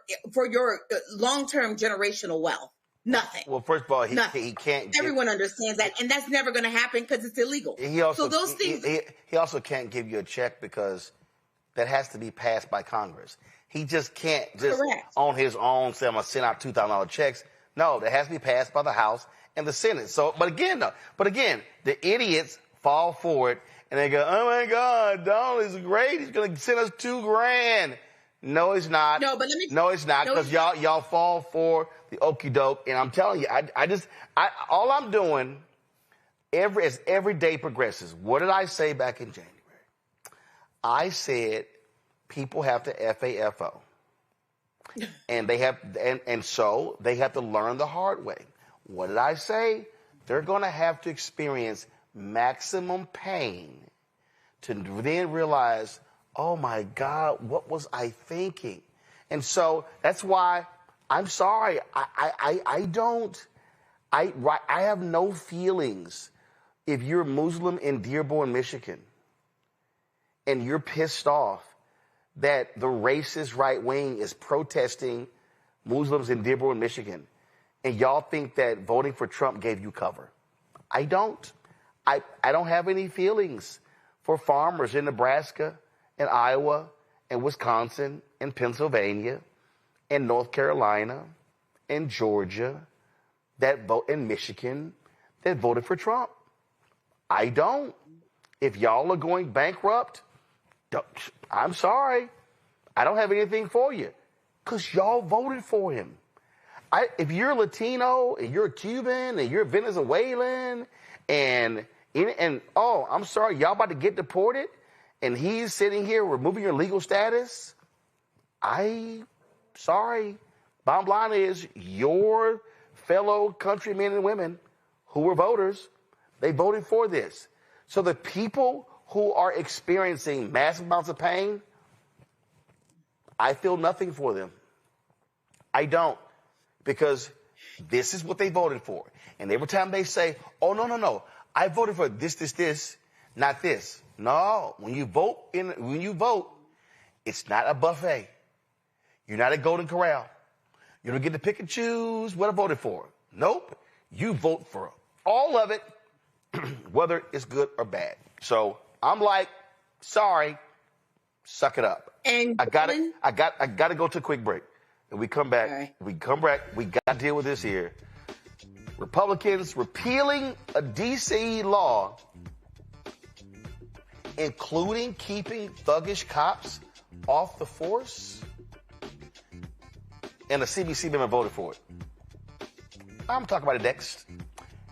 S16: long-term generational wealth? Nothing.
S2: Well, first of all, he can't.
S16: Everyone understands that, and that's never going to happen because it's illegal.
S2: He also,
S16: so those things.
S2: He also can't give you a check because that has to be passed by Congress. He just can't on his own say, I'm going to send out $2,000 checks. No, that has to be passed by the House and the Senate. So, but again, the idiots fall for it and they go, oh my God, Donald is great. He's going to send us $2,000. No, he's not.
S16: No,
S2: it's not because y'all fall for the okie doke. And I'm telling you, all I'm doing as every day progresses. What did I say back in January? I said people have to FAFO, and so they have to learn the hard way. What did I say? They're going to have to experience maximum pain to then realize, oh my God, what was I thinking? And so that's why I'm sorry. I have no feelings if you're Muslim in Dearborn, Michigan, and you're pissed off that the racist right wing is protesting Muslims in Dearborn, Michigan, and y'all think that voting for Trump gave you cover. I don't. I don't have any feelings for farmers in Nebraska and Iowa and Wisconsin and Pennsylvania and North Carolina and Georgia that vote in Michigan that voted for Trump. I don't. If y'all are going bankrupt, I'm sorry. I don't have anything for you because y'all voted for him. If you're Latino and you're Cuban and you're Venezuelan and I'm sorry, y'all about to get deported and he's sitting here removing your legal status, sorry. Bottom line is your fellow countrymen and women who were voters, they voted for this. So the people who are experiencing massive amounts of pain, I feel nothing for them. I don't. Because this is what they voted for. And every time they say, oh, no, I voted for this, not this. No, when you vote, it's not a buffet. You're not a Golden Corral. You don't get to pick and choose what I voted for. Nope. You vote for all of it, whether it's good or bad. So I'm like, sorry, suck it up.
S16: And
S2: I gotta go to a quick break. And we come back. Right. We got to deal with this here. Republicans repealing a D.C. law, including keeping thuggish cops off the force. And a CBC member voted for it. I'm talking about it next.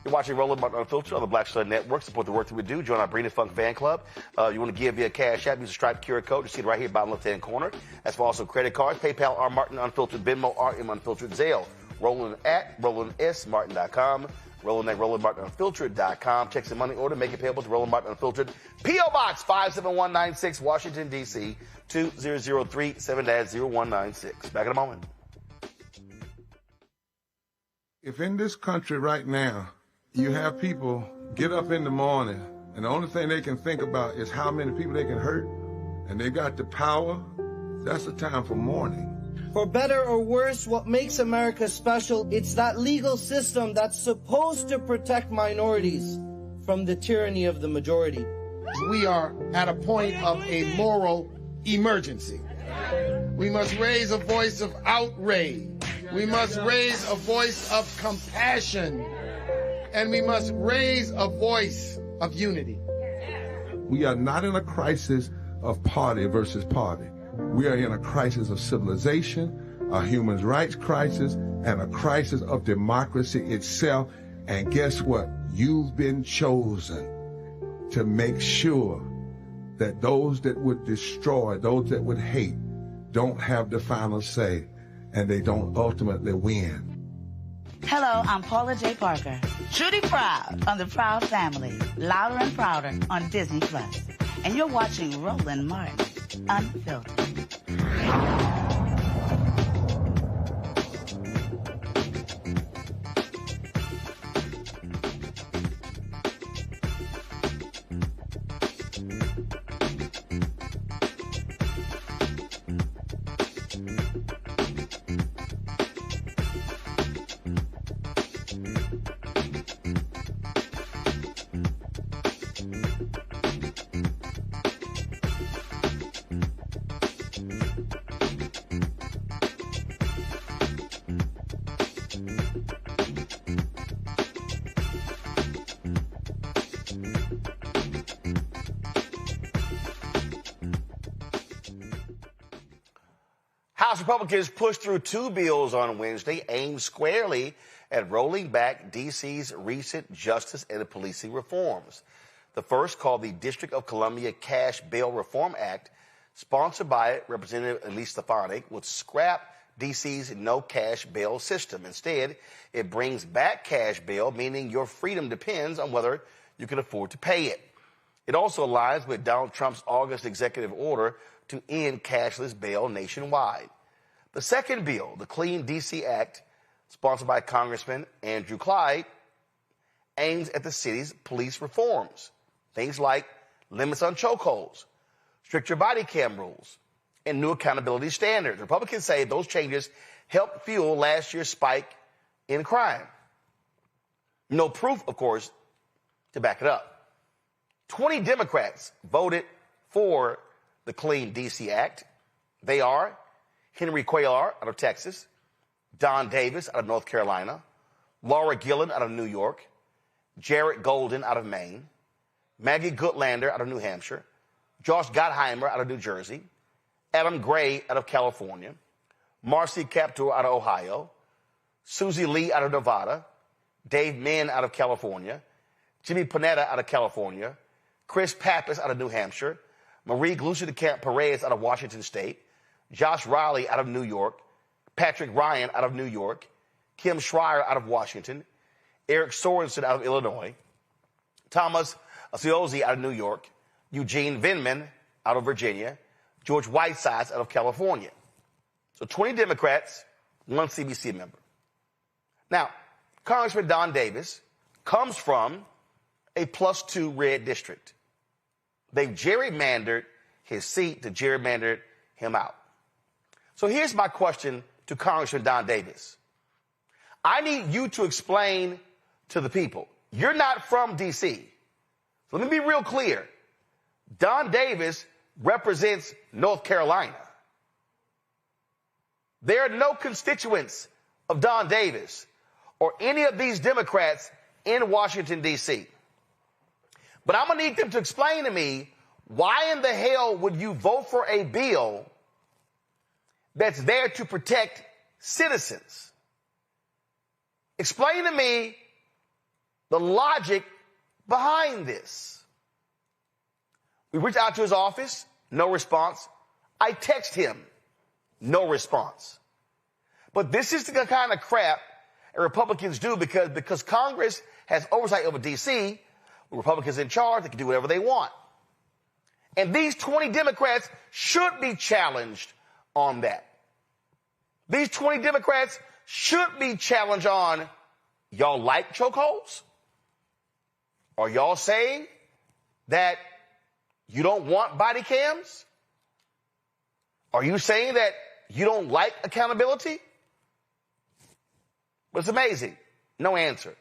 S2: You're watching Roland Martin Unfiltered on the Black Star Network. Support the work that we do. Join our Brina Funk fan club. You want to give via Cash App, use a Stripe QR code. You see it right here, bottom left-hand corner. That's for also credit cards, PayPal, R Martin Unfiltered, Venmo, RM Unfiltered, Zelle, Roland at RolandSMartin.com. Roland at RolandMartinUnfiltered.com. Check the money order. Make it payable to Roland Martin Unfiltered. P.O. Box 57196, Washington, D.C. 20037-0196. Back in a moment.
S20: If in this country right now you have people get up in the morning and the only thing they can think about is how many people they can hurt, and they got the power, that's a time for mourning.
S21: For better or worse, what makes America special, it's that legal system that's supposed to protect minorities from the tyranny of the majority.
S22: We are at a point of a moral emergency. We must raise a voice of outrage. We must raise a voice of compassion. And we must raise a voice of unity.
S20: We are not in a crisis of party versus party. We are in a crisis of civilization, a human rights crisis, and a crisis of democracy itself. And guess what? You've been chosen to make sure that those that would destroy, those that would hate, don't have the final say, and they don't ultimately win.
S23: Hello, I'm Paula J. Parker. Truly proud of the Proud Family, louder and prouder on Disney+. And you're watching Roland Martin Unfiltered.
S2: House Republicans pushed through 2 bills on Wednesday aimed squarely at rolling back D.C.'s recent justice and policing reforms. The first, called the District of Columbia Cash Bail Reform Act, sponsored by Representative Elise Stefanik, would scrap D.C.'s no cash bail system. Instead, it brings back cash bail, meaning your freedom depends on whether you can afford to pay it. It also aligns with Donald Trump's August executive order to end cashless bail nationwide. The second bill, the Clean D.C. Act, sponsored by Congressman Andrew Clyde, aims at the city's police reforms. Things like limits on chokeholds, stricter body cam rules, and new accountability standards. Republicans say those changes helped fuel last year's spike in crime. No proof, of course, to back it up. 20 Democrats voted for the Clean D.C. Act. They are Henry Cuellar out of Texas, Don Davis out of North Carolina, Laura Gillen out of New York, Jared Golden out of Maine, Maggie Goodlander out of New Hampshire, Josh Gottheimer out of New Jersey, Adam Gray out of California, Marcy Kaptur out of Ohio, Susie Lee out of Nevada, Dave Min out of California, Jimmy Panetta out of California, Chris Pappas out of New Hampshire, Marie Glucia de Camp Perez out of Washington State, Josh Riley out of New York, Patrick Ryan out of New York, Kim Schreier out of Washington, Eric Sorensen out of Illinois, Thomas Asiozi out of New York, Eugene Vindman out of Virginia, George Whitesides out of California. So 20 Democrats, 1 CBC member. Now, Congressman Don Davis comes from a +2 red district. They've gerrymandered his seat to gerrymander him out. So here's my question to Congressman Don Davis. I need you to explain to the people. You're not from D.C. So let me be real clear. Don Davis represents North Carolina. There are no constituents of Don Davis or any of these Democrats in Washington, D.C. But I'm going to need them to explain to me, why in the hell would you vote for a bill that's there to protect citizens? Explain to me the logic behind this. We reached out to his office, no response. I text him, no response. But this is the kind of crap Republicans do because Congress has oversight over D.C. With Republicans in charge, they can do whatever they want. And these 20 Democrats should be challenged on that. These 20 Democrats should be challenged on, y'all like chokeholds? Are y'all saying that you don't want body cams? Are you saying that you don't like accountability? But it's amazing. No answer.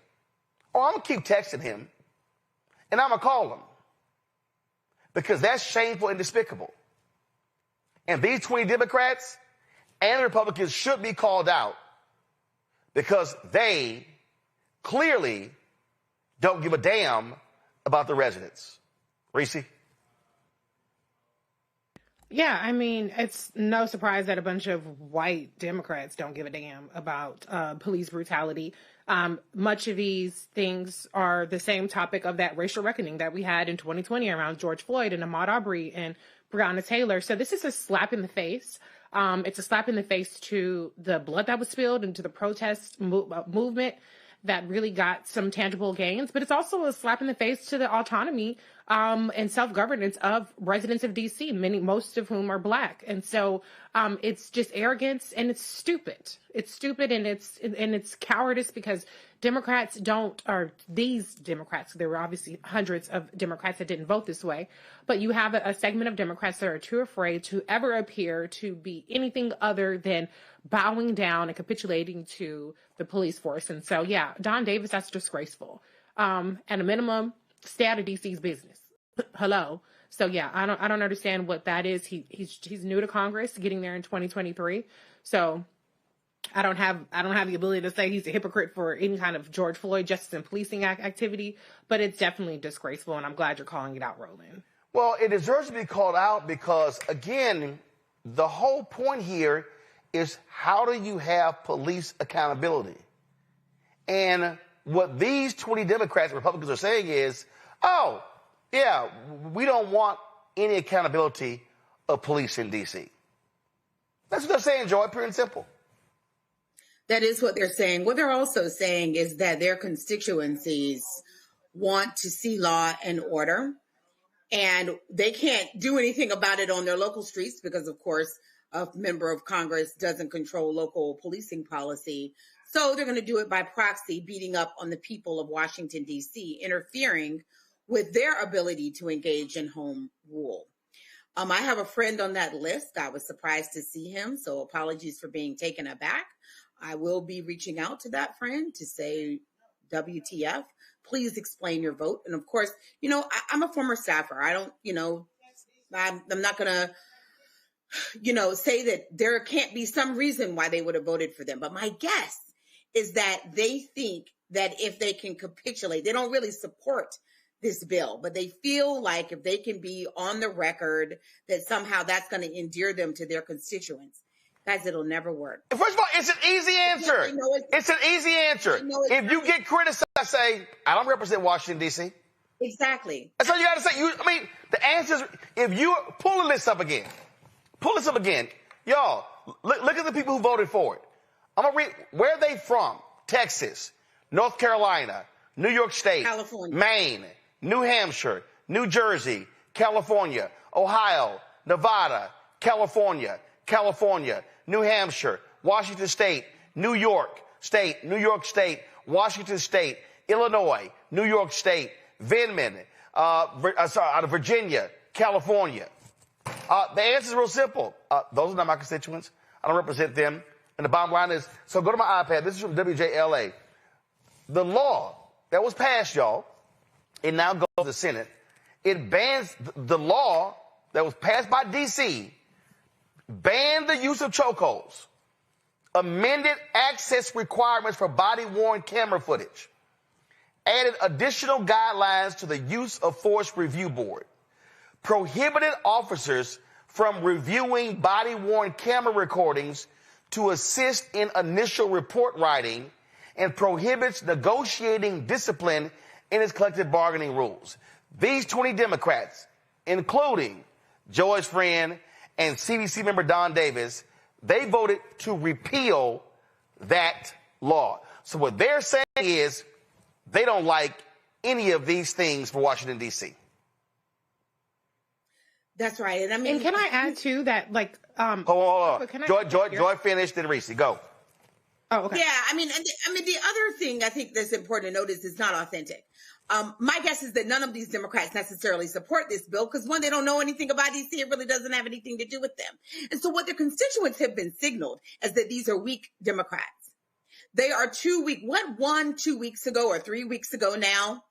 S2: Oh, I'm going to keep texting him, and I'm going to call him. Because that's shameful and despicable. And these 20 Democrats and Republicans should be called out because they clearly don't give a damn about the residents. Reese?
S8: Yeah, I mean, it's no surprise that a bunch of white Democrats don't give a damn about police brutality. Much of these things are the same topic of that racial reckoning that we had in 2020 around George Floyd and Ahmaud Arbery and Breonna Taylor. So this is a slap in the face. It's a slap in the face to the blood that was spilled and to the protest movement that really got some tangible gains. But it's also a slap in the face to the autonomy and self-governance of residents of D.C., most of whom are Black. And so it's just arrogance, and it's stupid. It's stupid, and it's cowardice because Democrats these Democrats, there were obviously hundreds of Democrats that didn't vote this way, but you have a segment of Democrats that are too afraid to ever appear to be anything other than bowing down and capitulating to the police force. And so, yeah, Don Davis, that's disgraceful. At a minimum, stay out of DC's business. Hello. So yeah, I don't understand what that is. He's new to Congress, getting there in 2023. So I don't have the ability to say he's a hypocrite for any kind of George Floyd justice and policing activity, but it's definitely disgraceful, and I'm glad you're calling it out, Roland.
S2: Well, it deserves to be called out because, again, the whole point here is how do you have police accountability? And what these 20 Democrats and Republicans are saying is, oh, yeah, we don't want any accountability of police in D.C. That's what they're saying, Joy, pure and simple.
S16: That is what they're saying. What they're also saying is that their constituencies want to see law and order, and they can't do anything about it on their local streets because, of course, a member of Congress doesn't control local policing policy. So they're going to do it by proxy, beating up on the people of Washington, D.C., interfering with their ability to engage in home rule. I have a friend on that list. I was surprised to see him, so apologies for being taken aback. I will be reaching out to that friend to say, WTF, please explain your vote. And of course, I'm a former staffer. I don't, I'm not going to, say that there can't be some reason why they would have voted for them. But my guess is that they think that if they can capitulate, they don't really support this bill, but they feel like if they can be on the record that somehow that's going to endear them to their constituents. Guys, it'll never work.
S2: First of all, it's an easy answer. It's an easy answer. If you get criticized, say, I don't represent Washington, D.C.
S16: Exactly.
S2: That's all you got to say. The answer is, if you pull this up again. Y'all, look at the people who voted for it. I'm going to read, where are they from? Texas, North Carolina, New York State,
S16: California,
S2: Maine, New Hampshire, New Jersey, California, Ohio, Nevada, California, New Hampshire, Washington State, New York State, Washington State, Illinois, New York State, Vindman, out of Virginia, California. The answer is real simple. Those are not my constituents. I don't represent them. And the bottom line is, so go to my iPad. This is from WJLA. The law that was passed, y'all, it now goes to the Senate. It bans the law that was passed by D.C., banned the use of chokeholds, amended access requirements for body-worn camera footage, added additional guidelines to the use of force review board, prohibited officers from reviewing body-worn camera recordings to assist in initial report writing, and prohibits negotiating discipline in its collective bargaining rules. These 20 Democrats, including Joy's friend and CDC member Don Davis, they voted to repeal that law. So what they're saying is they don't like any of these things for Washington, D.C.
S16: That's right. And I mean,
S8: and can I add too that
S2: hold on. Joy finished, then Reese, go.
S8: Oh, okay.
S16: Yeah, I mean, the other thing I think that's important to note is it's not authentic. My guess is that none of these Democrats necessarily support this bill because, one, they don't know anything about DC. It really doesn't have anything to do with them. And so what their constituents have been signaled is that these are weak Democrats. They are 2 week. What won 2 weeks ago or 3 weeks ago now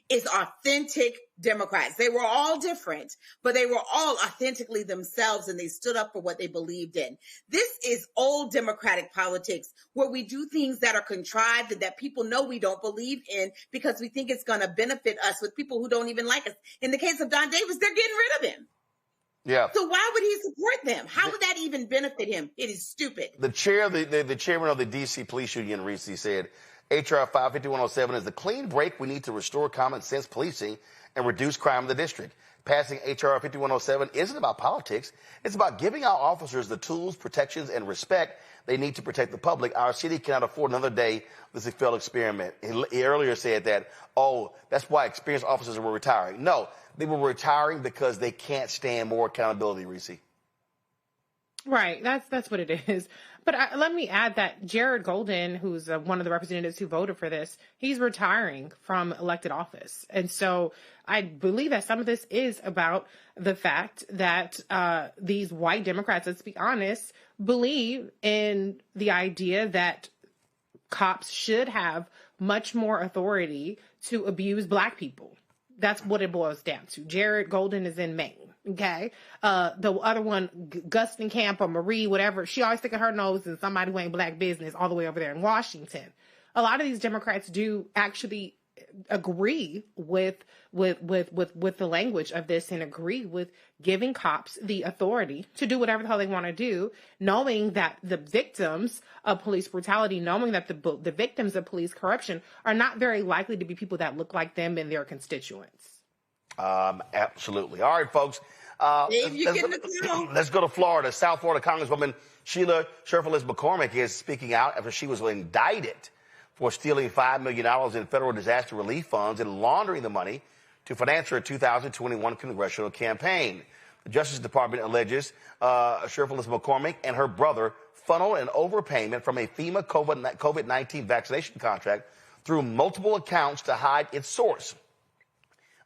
S16: is authentic Democrats. They were all different, but they were all authentically themselves, and they stood up for what they believed in. This is old Democratic politics where we do things that are contrived and that people know we don't believe in because we think it's going to benefit us with people who don't even like us. In the case of Don Davis, they're getting rid of him.
S2: Yeah.
S16: So why would he support them? How would that even benefit him? It is stupid.
S2: The chairman of the D.C. Police Union, Reese, said, H.R. 55107 is the clean break we need to restore common sense policing and reduce crime in the district. Passing H.R. 5107 isn't about politics. It's about giving our officers the tools, protections, and respect they need to protect the public. Our city cannot afford another day of this failed experiment. He earlier said that, that's why experienced officers were retiring. No, they were retiring because they can't stand more accountability, Reese.
S8: Right. That's what it is. But let me add that Jared Golden, who's one of the representatives who voted for this, he's retiring from elected office. And so I believe that some of this is about the fact that these white Democrats, let's be honest, believe in the idea that cops should have much more authority to abuse Black people. That's what it boils down to. Jared Golden is in Maine. Okay. The other one, Gustin Camp or Marie, whatever, she always sticking her nose in somebody who ain't Black business all the way over there in Washington. A lot of these Democrats do actually agree with the language of this and agree with giving cops the authority to do whatever the hell they want to do, knowing that the victims of police brutality, knowing that the victims of police corruption are not very likely to be people that look like them and their constituents.
S2: Absolutely. All right, folks. Let's go to Florida. South Florida Congresswoman Sheila Sherfilis McCormick is speaking out after she was indicted for stealing $5 million in federal disaster relief funds and laundering the money to finance her 2021 congressional campaign. The Justice Department alleges Sherfilis McCormick and her brother funneled an overpayment from a FEMA COVID-19 vaccination contract through multiple accounts to hide its source.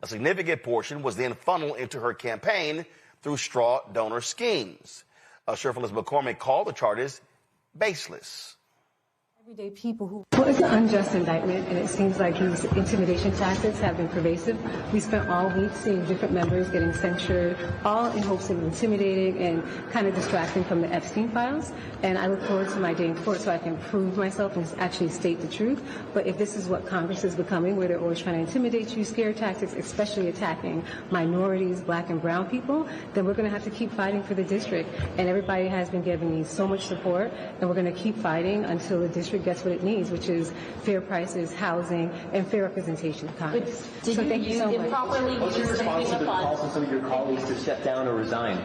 S2: A significant portion was then funneled into her campaign through straw donor schemes. Sherfilis McCormick called the charges baseless.
S1: Everyday people who... Well, it's an unjust indictment, and it seems like these intimidation tactics have been pervasive. We spent all week seeing different members getting censured, all in hopes of intimidating and kind of distracting from the Epstein files. And I look forward to my day in court so I can prove myself and actually state the truth. But if this is what Congress is becoming, where they're always trying to intimidate you, scare tactics, especially attacking minorities, Black and brown people, then we're going to have to keep fighting for the district. And everybody has been giving me so much support, and we're going to keep fighting until the district gets what it needs, which is fair prices, housing, and fair representation of Congress. So thank you so much.
S4: What's your response to the calls from some of your colleagues to step down or resign?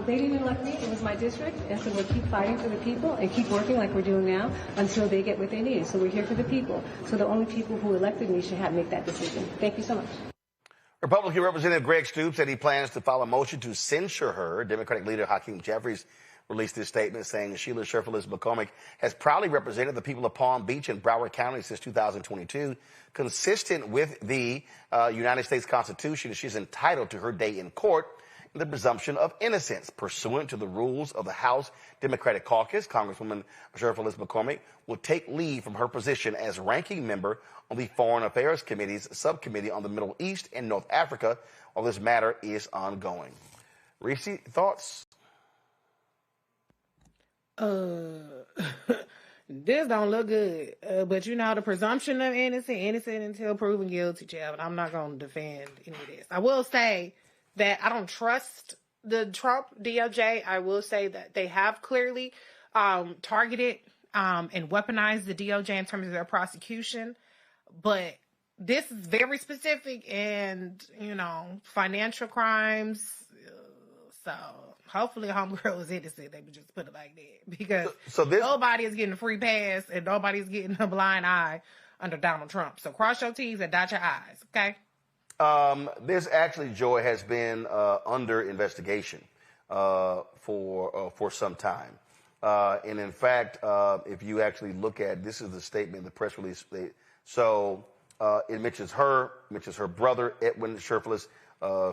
S1: They didn't elect me. It was my district, and so we'll keep fighting for the people and keep working like we're doing now until they get what they need. So we're here for the people. So the only people who elected me should make that decision. Thank you so much.
S2: Republican Representative Greg Stoops said he plans to file a motion to censure her. Democratic leader Hakeem Jeffries released this statement saying Sheila Sherfilis McCormick has proudly represented the people of Palm Beach and Broward County since 2022. Consistent with the United States Constitution, she's entitled to her day in court and the presumption of innocence. Pursuant to the rules of the House Democratic Caucus, Congresswoman Sherfilis McCormick will take leave from her position as ranking member on the Foreign Affairs Committee's subcommittee on the Middle East and North Africa while this matter is ongoing. Reese, thoughts?
S8: This don't look good. But you know, the presumption of innocent until proven guilty, child. And I'm not going to defend any of this. I will say that I don't trust the Trump DOJ. I will say that they have clearly targeted and weaponized the DOJ in terms of their prosecution. But this is very specific and, financial crimes. So Hopefully homegirl is innocent. They would just put it like that. Because
S2: this,
S8: nobody is getting a free pass and nobody's getting a blind eye under Donald Trump. So cross your T's and dot your I's, okay?
S2: This actually, Joy, has been under investigation for some time. And in fact, if you actually look at, this is the statement, the press release. It mentions her brother, Edwin Sherfless,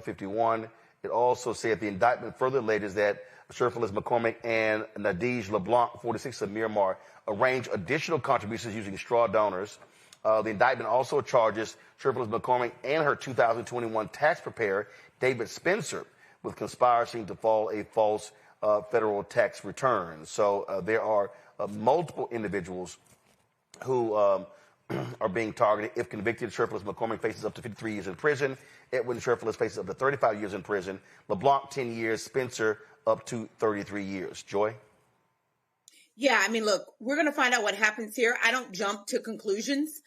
S2: 51. It also said the indictment further alleges that Sherfless McCormick and Nadege LeBlanc, 46 of Miramar, arranged additional contributions using straw donors. The indictment also charges Sherfless McCormick and her 2021 tax preparer, David Spencer, with conspiring to file a false federal tax return. So there are multiple individuals who are being targeted. If convicted, Sherfless McCormick faces up to 53 years in prison. Edwin Sherfless faces up to 35 years in prison. LeBlanc, 10 years. Spencer, up to 33 years. Joy?
S16: Yeah, I mean, look, we're going to find out what happens here. I don't jump to conclusions.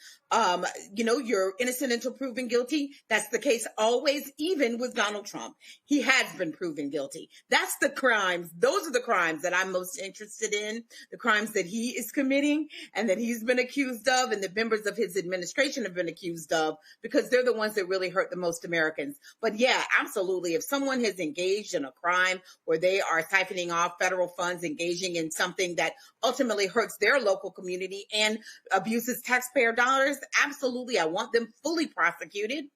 S16: You're innocent until proven guilty. That's the case always, even with Donald Trump. He has been proven guilty. That's the crimes. Those are the crimes that I'm most interested in, the crimes that he is committing and that he's been accused of and the members of his administration have been accused of, because they're the ones that really hurt the most Americans. But yeah, absolutely. If someone has engaged in a crime where they are siphoning off federal funds, engaging in something that ultimately hurts their local community and abuses taxpayer dollars, absolutely. I want them fully prosecuted.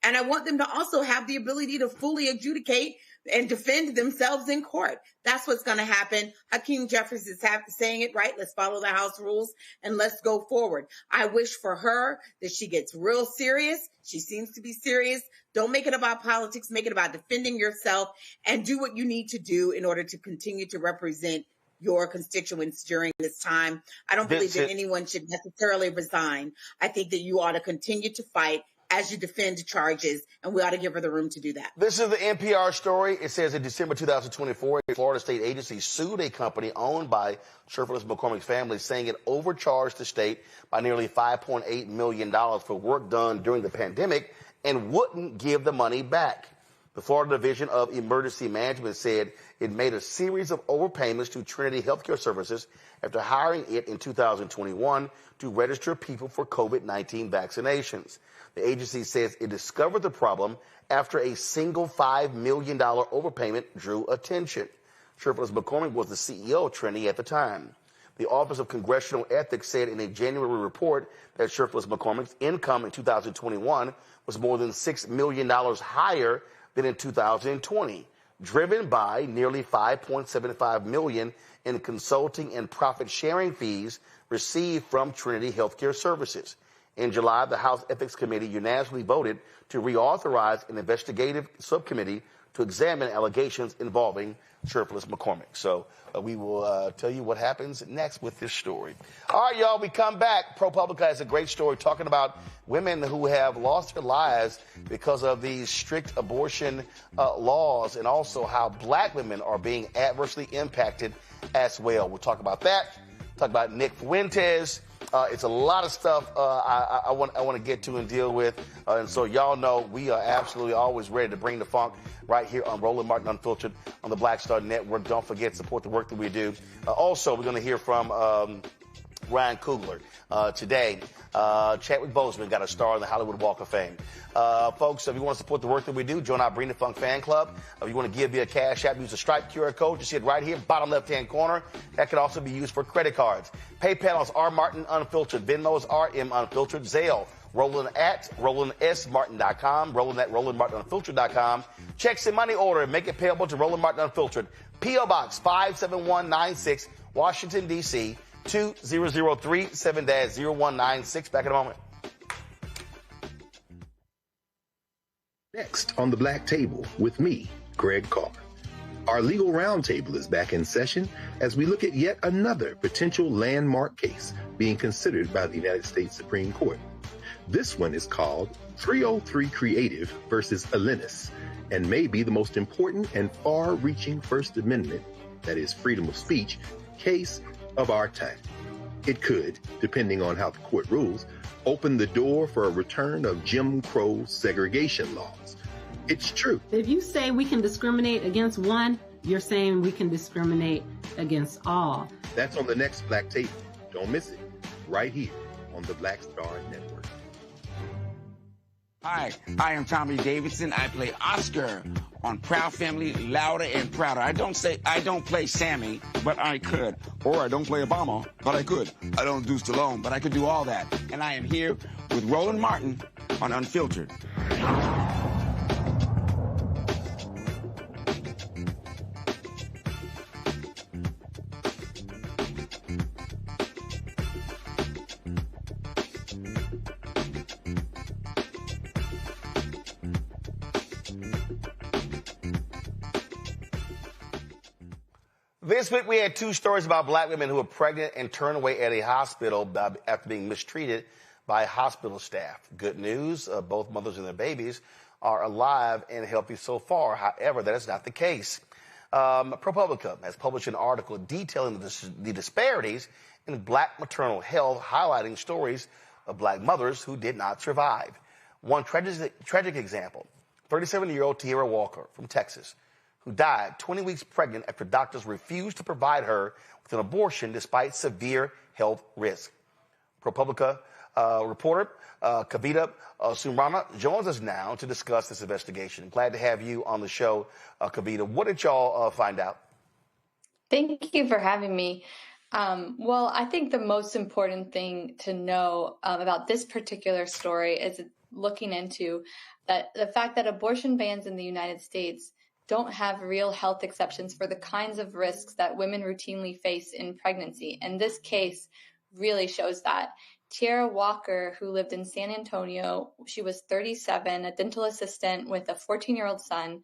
S16: And I want them to also have the ability to fully adjudicate and defend themselves in court. That's what's going to happen. Hakeem Jeffries is saying it right. Let's follow the House rules and let's go forward. I wish for her that she gets real serious. She seems to be serious. Don't make it about politics. Make it about defending yourself and do what you need to do in order to continue to represent your constituents during this time. I don't believe that anyone should necessarily resign. I think that you ought to continue to fight as you defend charges, and we ought to give her the room to do that.
S2: This is the NPR story. It says in December 2024, a Florida state agency sued a company owned by Sherfless McCormick's family, saying it overcharged the state by nearly $5.8 million for work done during the pandemic and wouldn't give the money back. The Florida Division of Emergency Management said it made a series of overpayments to Trinity Healthcare Services after hiring it in 2021 to register people for COVID-19 vaccinations. The agency says it discovered the problem after a single $5 million overpayment drew attention. Sherfless McCormick was the CEO of Trinity at the time. The Office of Congressional Ethics said in a January report that Sherfless McCormick's income in 2021 was more than $6 million higher than in 2020, driven by nearly $5.75 million in consulting and profit-sharing fees received from Trinity Healthcare Services. In July, the House Ethics Committee unanimously voted to reauthorize an investigative subcommittee to examine allegations involving Sherfless McCormick. So we will tell you what happens next with this story. All right, y'all, we come back. ProPublica has a great story talking about women who have lost their lives because of these strict abortion laws, and also how black women are being adversely impacted as well. We'll talk about that. Talk about Nick Fuentes. It's a lot of stuff I want to get to and deal with. And so y'all know we are absolutely always ready to bring the funk right here on Roland Martin Unfiltered on the Black Star Network. Don't forget, support the work that we do. Also, we're going to hear from Ryan Coogler today. Chadwick Boseman got a star on the Hollywood Walk of Fame. Folks, if you want to support the work that we do, join our Bring the Funk fan club. If you want to give via Cash App, use the Stripe QR code. You see it right here, bottom left-hand corner. That can also be used for credit cards. PayPal is R Martin Unfiltered. Venmo is RM Unfiltered. Zelle, Roland at RolandSMartin.com. Roland at RolandMartinUnfiltered.com. Checks and money order. Make it payable to Roland Martin Unfiltered. P.O. Box 57196, Washington, D.C. 20037-0196. Back in a moment.
S9: Next on the Black Table with me, Greg Carr. Our legal roundtable is back in session as we look at yet another potential landmark case being considered by the United States Supreme Court. This one is called 303 Creative versus Alennis, and may be the most important and far-reaching First Amendment, that is freedom of speech, case of our time. It could, depending on how the court rules, open the door for a return of Jim Crow segregation laws. It's true.
S3: If you say we can discriminate against one, you're saying we can discriminate against all.
S9: That's on the next Black Table. Don't miss it. Right here on the Black Star Network.
S5: Hi, I am Tommy Davidson. I play Oscar on Proud Family, Louder and Prouder. I don't play Sammy, but I could. Or I don't play Obama, but I could. I don't do Stallone, but I could do all that. And I am here with Roland Martin on Unfiltered.
S2: This week we had two stories about black women who were pregnant and turned away at a hospital after being mistreated by hospital staff. Good news, both mothers and their babies are alive and healthy so far. However, that is not the case. ProPublica has published an article detailing the disparities in black maternal health, highlighting stories of black mothers who did not survive. One tragic example, 37-year-old Tiara Walker from Texas, who died 20 weeks pregnant after doctors refused to provide her with an abortion despite severe health risk. ProPublica reporter Kavita Sumrana joins us now to discuss this investigation. Glad to have you on the show, Kavita. What did y'all find out?
S7: Thank you for having me. Well, I think the most important thing to know about this particular story is looking into that the fact that abortion bans in the United States don't have real health exceptions for the kinds of risks that women routinely face in pregnancy. And this case really shows that. Tiara Walker, who lived in San Antonio, she was 37, a dental assistant with a 14-year-old son,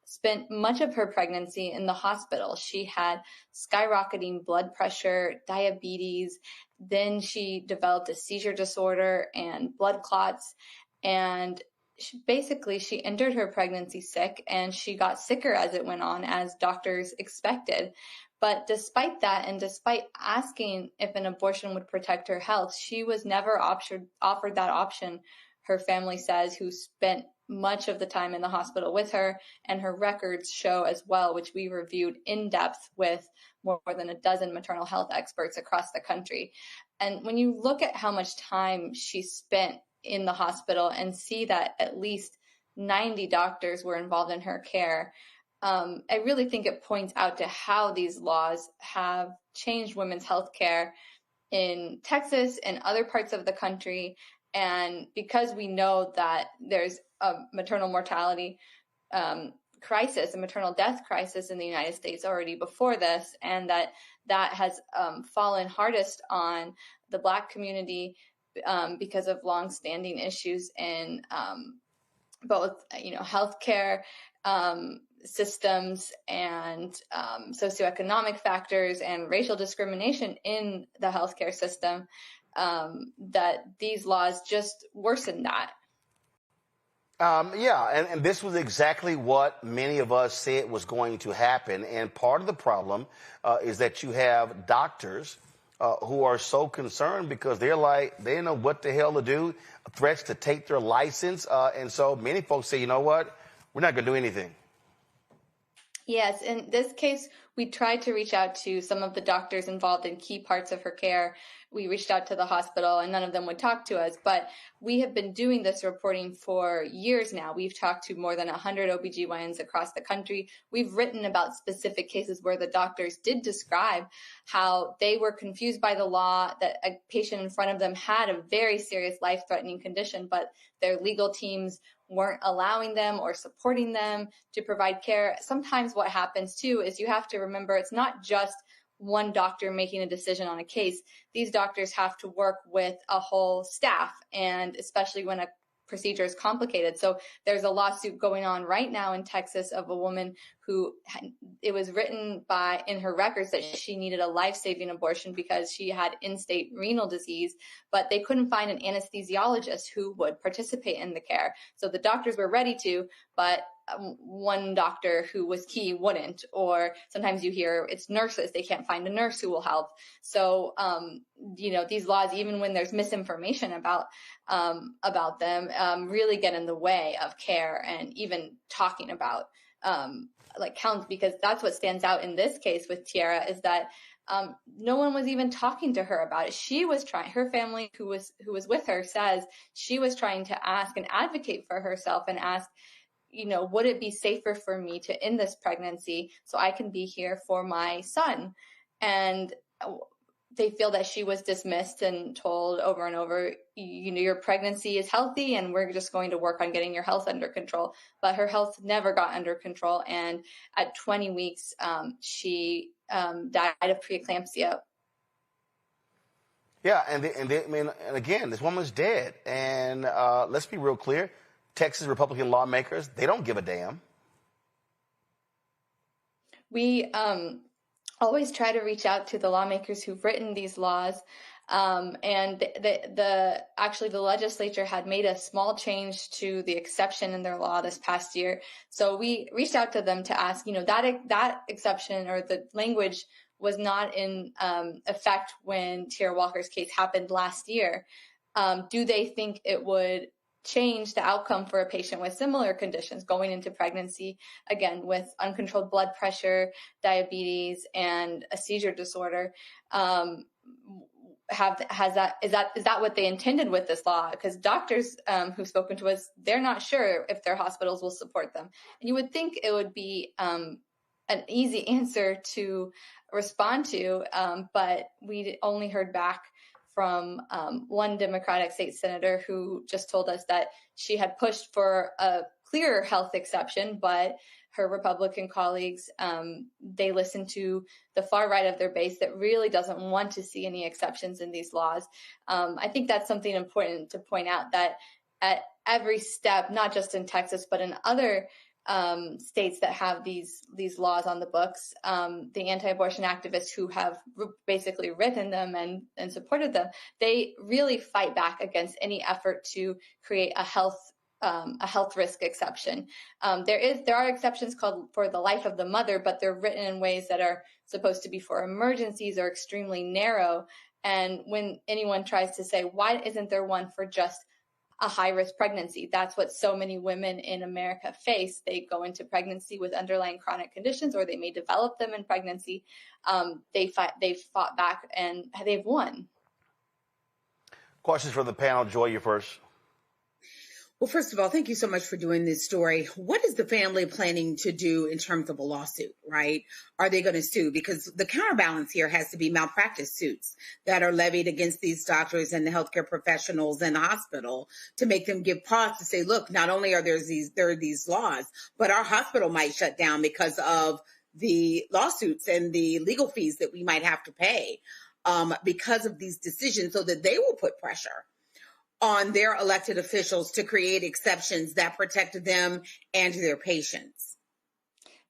S7: spent much of her pregnancy in the hospital. She had skyrocketing blood pressure, diabetes, then she developed a seizure disorder and blood clots, and she entered her pregnancy sick, and she got sicker as it went on, as doctors expected. But despite that, and despite asking if an abortion would protect her health, she was never offered that option, her family says, who spent much of the time in the hospital with her, and her records show as well, which we reviewed in depth with more than a dozen maternal health experts across the country. And when you look at how much time she spent in the hospital and see that at least 90 doctors were involved in her care, I really think it points out to how these laws have changed women's health care in Texas and other parts of the country. And because we know that there's a maternal mortality crisis, a maternal death crisis in the United States already before this, and that has fallen hardest on the Black community because of longstanding issues in both, healthcare systems and socioeconomic factors and racial discrimination in the healthcare system, that these laws just worsen that.
S2: And this was exactly what many of us said was going to happen. And part of the problem is that you have doctors who are so concerned because they don't know what the hell to do, threats to take their license. And so many folks say, you know what, we're not going to do anything.
S7: Yes, in this case, we tried to reach out to some of the doctors involved in key parts of her care. We reached out to the hospital and none of them would talk to us, but we have been doing this reporting for years now. We've talked to more than 100 OBGYNs across the country. We've written about specific cases where the doctors did describe how they were confused by the law, that a patient in front of them had a very serious life-threatening condition, but their legal teams weren't allowing them or supporting them to provide care. Sometimes what happens too is you have to remember it's not just one doctor making a decision on a case. These doctors have to work with a whole staff, and especially when a procedure is complicated. So there's a lawsuit going on right now in Texas of a woman who it was written in her records that she needed a life-saving abortion because she had end-stage renal disease, but they couldn't find an anesthesiologist who would participate in the care. So the doctors were ready to, but one doctor who was key wouldn't, or sometimes you hear it's nurses, they can't find a nurse who will help. So, these laws, even when there's misinformation about them, really get in the way of care and even talking about counts, because that's what stands out in this case with Tiara, is that no one was even talking to her about it. She was trying, her family who was with her says she was trying to ask and advocate for herself and ask, would it be safer for me to end this pregnancy so I can be here for my son? And they feel that she was dismissed and told over and over, your pregnancy is healthy and we're just going to work on getting your health under control. But her health never got under control. And at 20 weeks, she died of preeclampsia.
S2: Yeah, and again, this woman's dead. And let's be real clear. Texas Republican lawmakers, they don't give a damn.
S7: We always try to reach out to the lawmakers who've written these laws. And actually the legislature had made a small change to the exception in their law this past year. So we reached out to them to ask, that exception or the language was not in effect when Tiara Walker's case happened last year. Do they think it would change the outcome for a patient with similar conditions going into pregnancy, again, with uncontrolled blood pressure, diabetes, and a seizure disorder? Is that what they intended with this law? Because doctors who've spoken to us, they're not sure if their hospitals will support them. And you would think it would be an easy answer to respond to, but we only heard back from one Democratic state senator who just told us that she had pushed for a clear health exception, but her Republican colleagues, they listen to the far right of their base that really doesn't want to see any exceptions in these laws. I think that's something important to point out, that at every step, not just in Texas, but in other states that have these laws on the books, the anti-abortion activists who have basically written them and supported them, they really fight back against any effort to create a health risk exception. There are exceptions called for the life of the mother, but they're written in ways that are supposed to be for emergencies or extremely narrow. And when anyone tries to say, why isn't there one for just a high-risk pregnancy? That's what so many women in America face. They go into pregnancy with underlying chronic conditions, or they may develop them in pregnancy. They've fought back and they've won.
S2: Questions from the panel. Joy, you first.
S16: Well, first of all, thank you so much for doing this story. What is the family planning to do in terms of a lawsuit, right? Are they going to sue? Because the counterbalance here has to be malpractice suits that are levied against these doctors and the healthcare professionals in the hospital to make them give pause to say, look, not only are there these laws, but our hospital might shut down because of the lawsuits and the legal fees that we might have to pay because of these decisions, so that they will put pressure on their elected officials to create exceptions that protect them and their patients.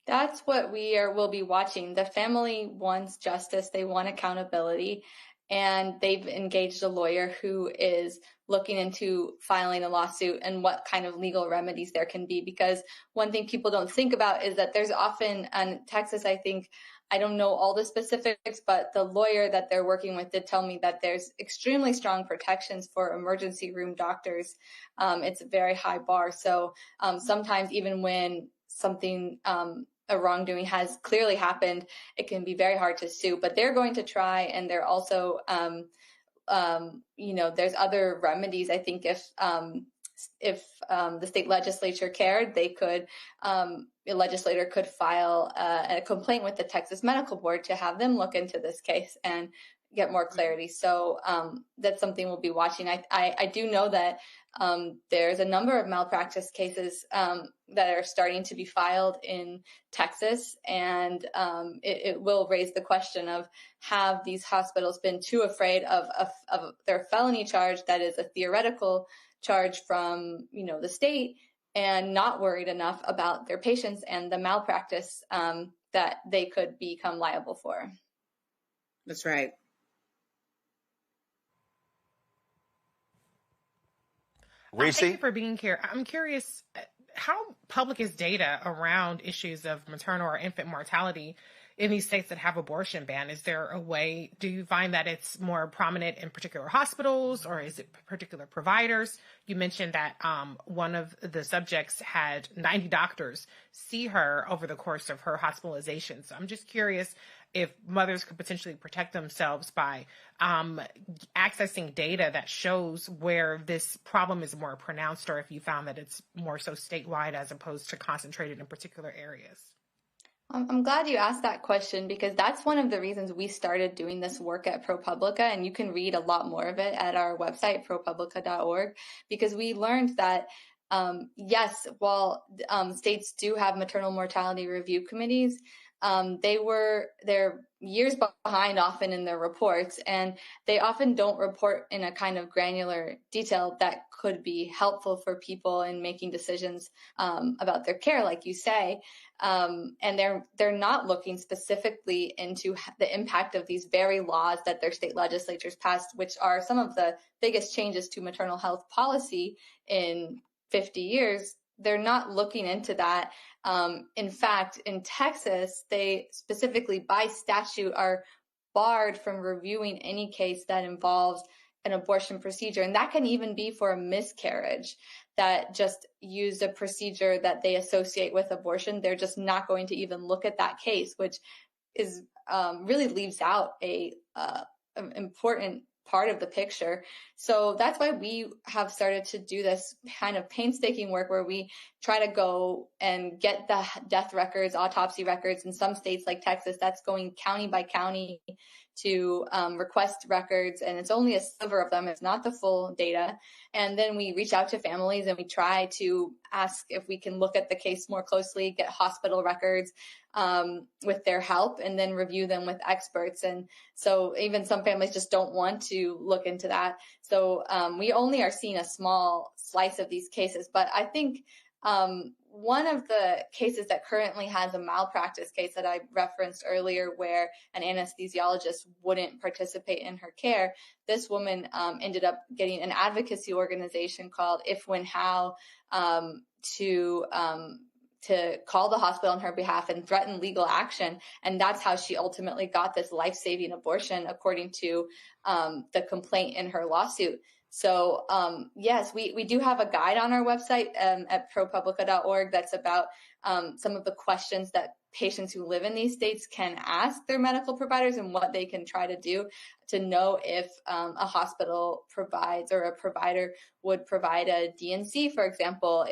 S7: That's what we'll be watching. The family wants justice. They want accountability. And they've engaged a lawyer who is looking into filing a lawsuit and what kind of legal remedies there can be. Because one thing people don't think about is that there's often, in Texas, I don't know all the specifics, but the lawyer that they're working with did tell me that there's extremely strong protections for emergency room doctors. It's a very high bar. So sometimes even when something, a wrongdoing has clearly happened, it can be very hard to sue. But they're going to try, and they're also, there's other remedies. I think if the state legislature cared, they could, a legislator could file a complaint with the Texas Medical Board to have them look into this case and get more clarity. So that's something we'll be watching. I do know that there's a number of malpractice cases that are starting to be filed in Texas, and it will raise the question of, have these hospitals been too afraid of their felony charge that is a theoretical charge from the state, and not worried enough about their patients and the malpractice that they could become liable for.
S16: That's right.
S2: Reese?
S8: Thank you for being here. I'm curious, how public is data around issues of maternal or infant mortality in these states that have abortion ban, is there a way, do you find that it's more prominent in particular hospitals, or is it particular providers? You mentioned that one of the subjects had 90 doctors see her over the course of her hospitalization. So I'm just curious if mothers could potentially protect themselves by accessing data that shows where this problem is more pronounced, or if you found that it's more so statewide as opposed to concentrated in particular areas.
S7: I'm glad you asked that question, because that's one of the reasons we started doing this work at ProPublica, and you can read a lot more of it at our website, ProPublica.org, because we learned that yes, while states do have maternal mortality review committees, they're years behind often in their reports, and they often don't report in a kind of granular detail that could be helpful for people in making decisions about their care, like you say. And they're not looking specifically into the impact of these very laws that their state legislatures passed, which are some of the biggest changes to maternal health policy in 50 years. They're not looking into that. In fact, in Texas, they specifically by statute are barred from reviewing any case that involves an abortion procedure. And that can even be for a miscarriage that just used a procedure that they associate with abortion. They're just not going to even look at that case, which is really leaves out an important part of the picture. So that's why we have started to do this kind of painstaking work where we try to go and get the death records, autopsy records. In some states like Texas, that's going county by county to request records, and it's only a sliver of them. It's not the full data. And then we reach out to families and we try to ask if we can look at the case more closely, get hospital records with their help, and then review them with experts. And so even some families just don't want to look into that. So we only are seeing a small slice of these cases. But I think one of the cases that currently has a malpractice case that I referenced earlier, where an anesthesiologist wouldn't participate in her care, this woman ended up getting an advocacy organization called If, When, How to call the hospital on her behalf and threaten legal action. And that's how she ultimately got this life-saving abortion, according to the complaint in her lawsuit. So yes, we do have a guide on our website at ProPublica.org that's about some of the questions that patients who live in these states can ask their medical providers and what they can try to do to know if a hospital provides, or a provider would provide a DNC, for example,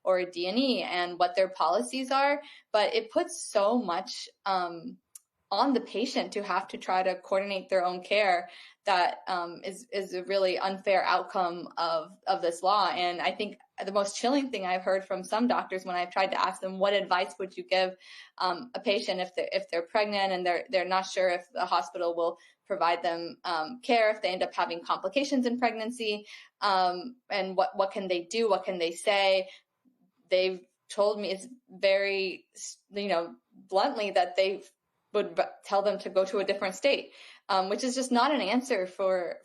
S7: or a DNE, and what their policies are. But it puts so much on the patient to have to try to coordinate their own care that is a really unfair outcome of this law. And I think the most chilling thing I've heard from some doctors when I've tried to ask them, what advice would you give a patient if they're pregnant and they're not sure if the hospital will provide them care if they end up having complications in pregnancy, and what can they do? What can they say? They've told me, it's very, bluntly, that they would tell them to go to a different state, which is just not an answer for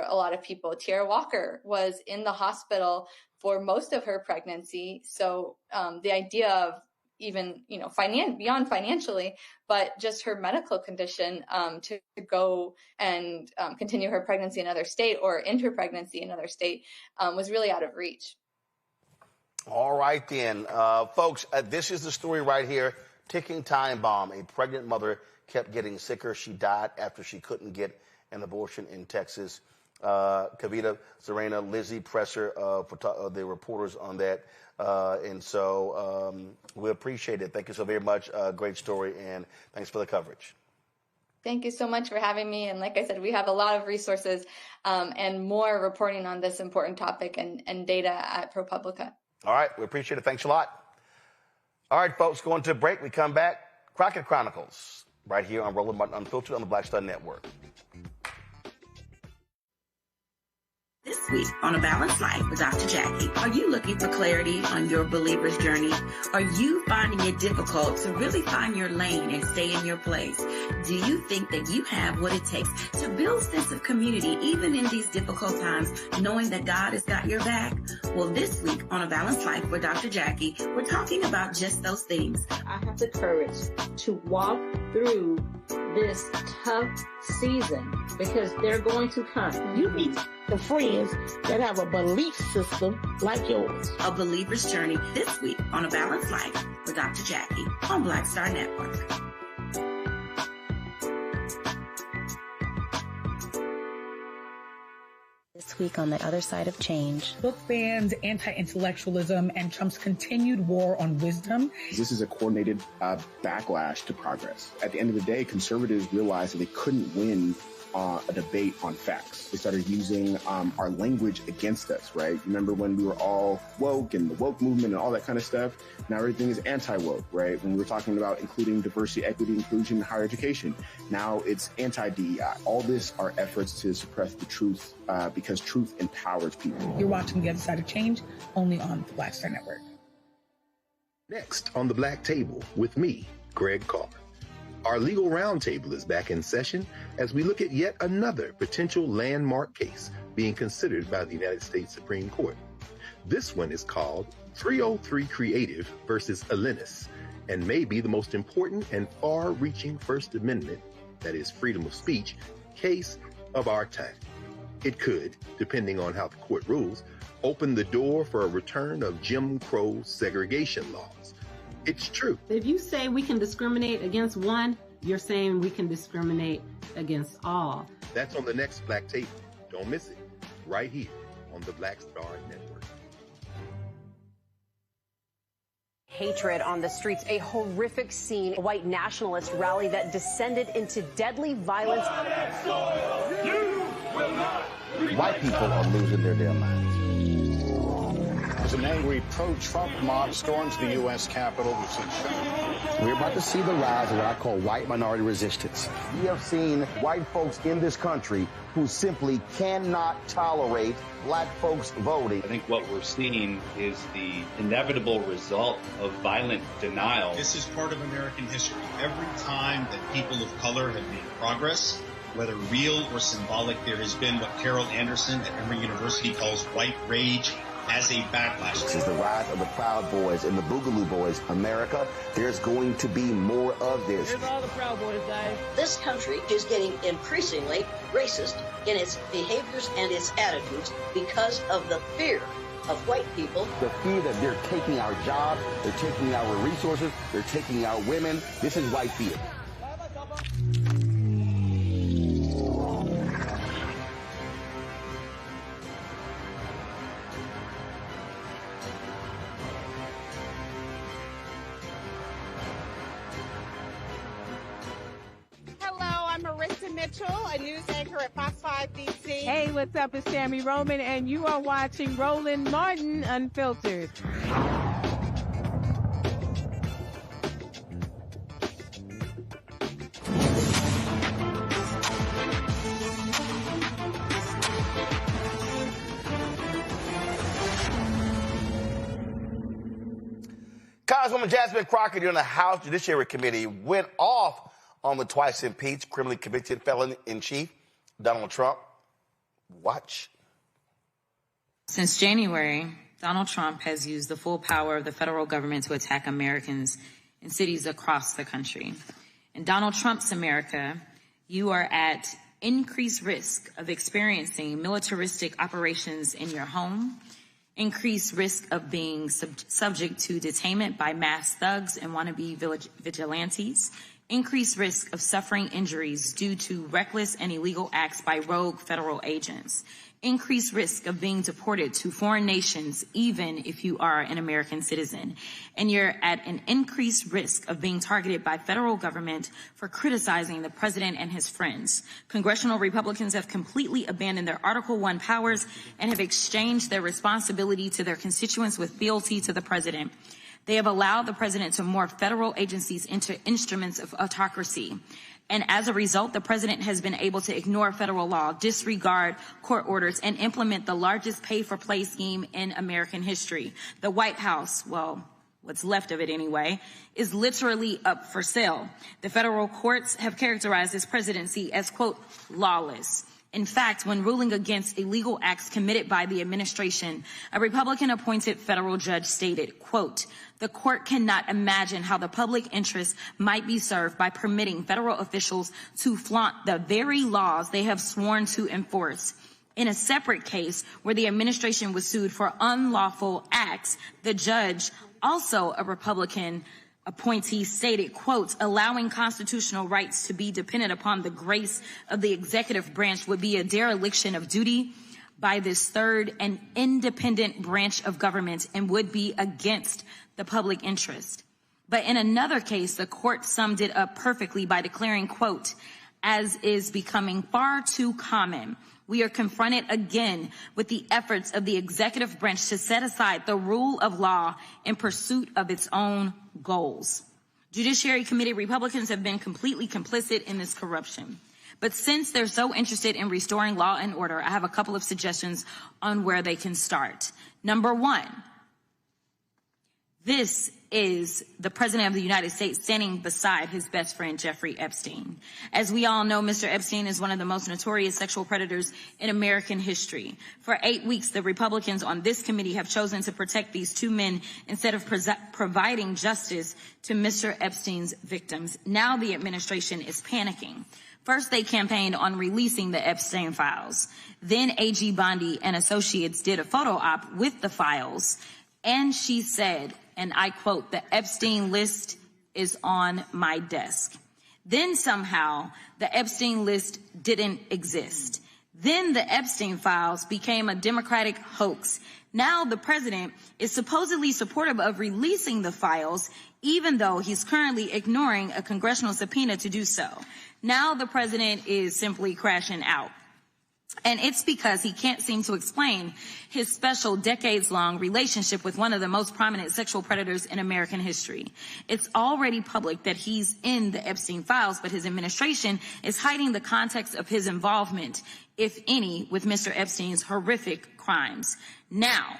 S7: a lot of people. Tiara Walker was in the hospital for most of her pregnancy. So the idea of even, beyond financially, but just her medical condition to go and continue her pregnancy in another state or end her pregnancy in another state was really out of reach.
S2: All right, then. Folks, this is the story right here. Ticking time bomb. A pregnant mother kept getting sicker. She died after she couldn't get an abortion in Texas. Kavita, Serena, Lizzie Presser, the reporters on that. And so we appreciate it. Thank you so very much. Great story, and thanks for the coverage.
S7: Thank you so much for having me. And like I said, we have a lot of resources and more reporting on this important topic and data at ProPublica.
S2: All right. We appreciate it. Thanks a lot. All right, folks, going to a break. We come back. Crockett Chronicles, right here on Roland Martin Unfiltered on the Black Star Network.
S6: This week on A Balanced Life with Dr. Jackie, are you looking for clarity on your believer's journey? Are you finding it difficult to really find your lane and stay in your place? Do you think that you have what it takes to build a sense of community even in these difficult times, knowing that God has got your back? Well, this week on A Balanced Life with Dr. Jackie, we're talking about just those things.
S11: I have the courage to walk
S10: through this tough season, because they're going to come.
S11: You meet the friends that have a belief system like yours.
S6: A Believer's Journey this week on A Balanced Life with Dr. Jackie on Black Star Network.
S12: This week on The Other Side of Change.
S24: Book bans, anti-intellectualism, and Trump's continued war on wisdom.
S25: This is a coordinated backlash to progress. At the end of the day, conservatives realized that they couldn't win a debate on facts. They started using our language against us, right? Remember when we were all woke and the woke movement and all that kind of stuff? Now everything is anti-woke, right? When we were talking about including diversity, equity, inclusion, and higher education, now it's anti-DEI. All this are efforts to suppress the truth because truth empowers people.
S24: You're watching The Other Side of Change only on the Black Star Network.
S9: Next on the Black Table with me, Greg Carr. Our legal roundtable is back in session as we look at yet another potential landmark case being considered by the United States Supreme Court. This one is called 303 Creative versus Alennis, and may be the most important and far-reaching First Amendment, that is freedom of speech, case of our time. It could, depending on how the court rules, open the door for a return of Jim Crow segregation laws. It's true.
S3: If you say we can discriminate against one, you're saying we can discriminate against all.
S9: That's on the next Black Table. Don't miss it. Right here on the Black Star Network.
S26: Hatred on the streets, a horrific scene, a white nationalist rally that descended into deadly violence.
S27: White people are losing their damn minds. As an angry pro-Trump mob storms the U.S. Capitol, we're about to see the rise of what I call white minority resistance. We have seen white folks in this country who simply cannot tolerate black folks voting.
S28: I think what we're seeing is the inevitable result of violent denial.
S29: This is part of American history. Every time that people of color have made progress, whether real or symbolic, there has been what Carol Anderson at Emory University calls white rage as a backlash.
S27: This is the rise of the Proud Boys and the Boogaloo Boys. America, there's going to be more of this.
S11: Here's all the Proud Boys, guys.
S30: This country is getting increasingly racist in its behaviors and its attitudes because of the fear of white people.
S27: The fear that they're taking our jobs, they're taking our resources, they're taking our women. This is white fear.
S31: Mitchell, a news anchor at Fox 5 DC.
S32: Hey, what's up? It's Tammy Roman, and you are watching Roland Martin Unfiltered.
S2: Congresswoman Jasmine Crockett on the House Judiciary Committee went off on the twice impeached, criminally convicted felon-in-chief, Donald Trump. Watch.
S33: Since January, Donald Trump has used the full power of the federal government to attack Americans in cities across the country. In Donald Trump's America, you are at increased risk of experiencing militaristic operations in your home, increased risk of being subject to detainment by mass thugs and wannabe vigilantes, increased risk of suffering injuries due to reckless and illegal acts by rogue federal agents, increased risk of being deported to foreign nations even if you are an American citizen, and you're at an increased risk of being targeted by federal government for criticizing the president and his friends. Congressional Republicans have completely abandoned their Article I powers and have exchanged their responsibility to their constituents with fealty to the president. They have allowed the president to morph federal agencies into instruments of autocracy. And as a result, the president has been able to ignore federal law, disregard court orders, and implement the largest pay-for-play scheme in American history. The White House, well, what's left of it anyway, is literally up for sale. The federal courts have characterized this presidency as, quote, lawless. In fact, when ruling against illegal acts committed by the administration, a Republican-appointed federal judge stated, quote, "The court cannot imagine how the public interest might be served by permitting federal officials to flaunt the very laws they have sworn to enforce." In a separate case where the administration was sued for unlawful acts, the judge, also a Republican appointee, stated, quote, "Allowing constitutional rights to be dependent upon the grace of the executive branch would be a dereliction of duty by this third and independent branch of government and would be against the public interest." But in another case, the court summed it up perfectly by declaring, quote, "As is becoming far too common, we are confronted again with the efforts of the executive branch to set aside the rule of law in pursuit of its own goals." Judiciary Committee Republicans have been completely complicit in this corruption. But since they're so interested in restoring law and order, I have a couple of suggestions on where they can start. Number one, this is the President of the United States standing beside his best friend, Jeffrey Epstein. As we all know, Mr. Epstein is one of the most notorious sexual predators in American history. For 8 weeks, the Republicans on this committee have chosen to protect these two men instead of providing justice to Mr. Epstein's victims. Now the administration is panicking. First, they campaigned on releasing the Epstein files. Then AG Bondi and Associates did a photo op with the files. And she said, and I quote, "The Epstein list is on my desk." Then somehow the Epstein list didn't exist. Then the Epstein files became a Democratic hoax. Now the president is supposedly supportive of releasing the files, even though he's currently ignoring a congressional subpoena to do so. Now the president is simply crashing out. And it's because he can't seem to explain his special decades-long relationship with one of the most prominent sexual predators in American history. It's already public that he's in the Epstein files, but his administration is hiding the context of his involvement, if any, with Mr. Epstein's horrific crimes. Now,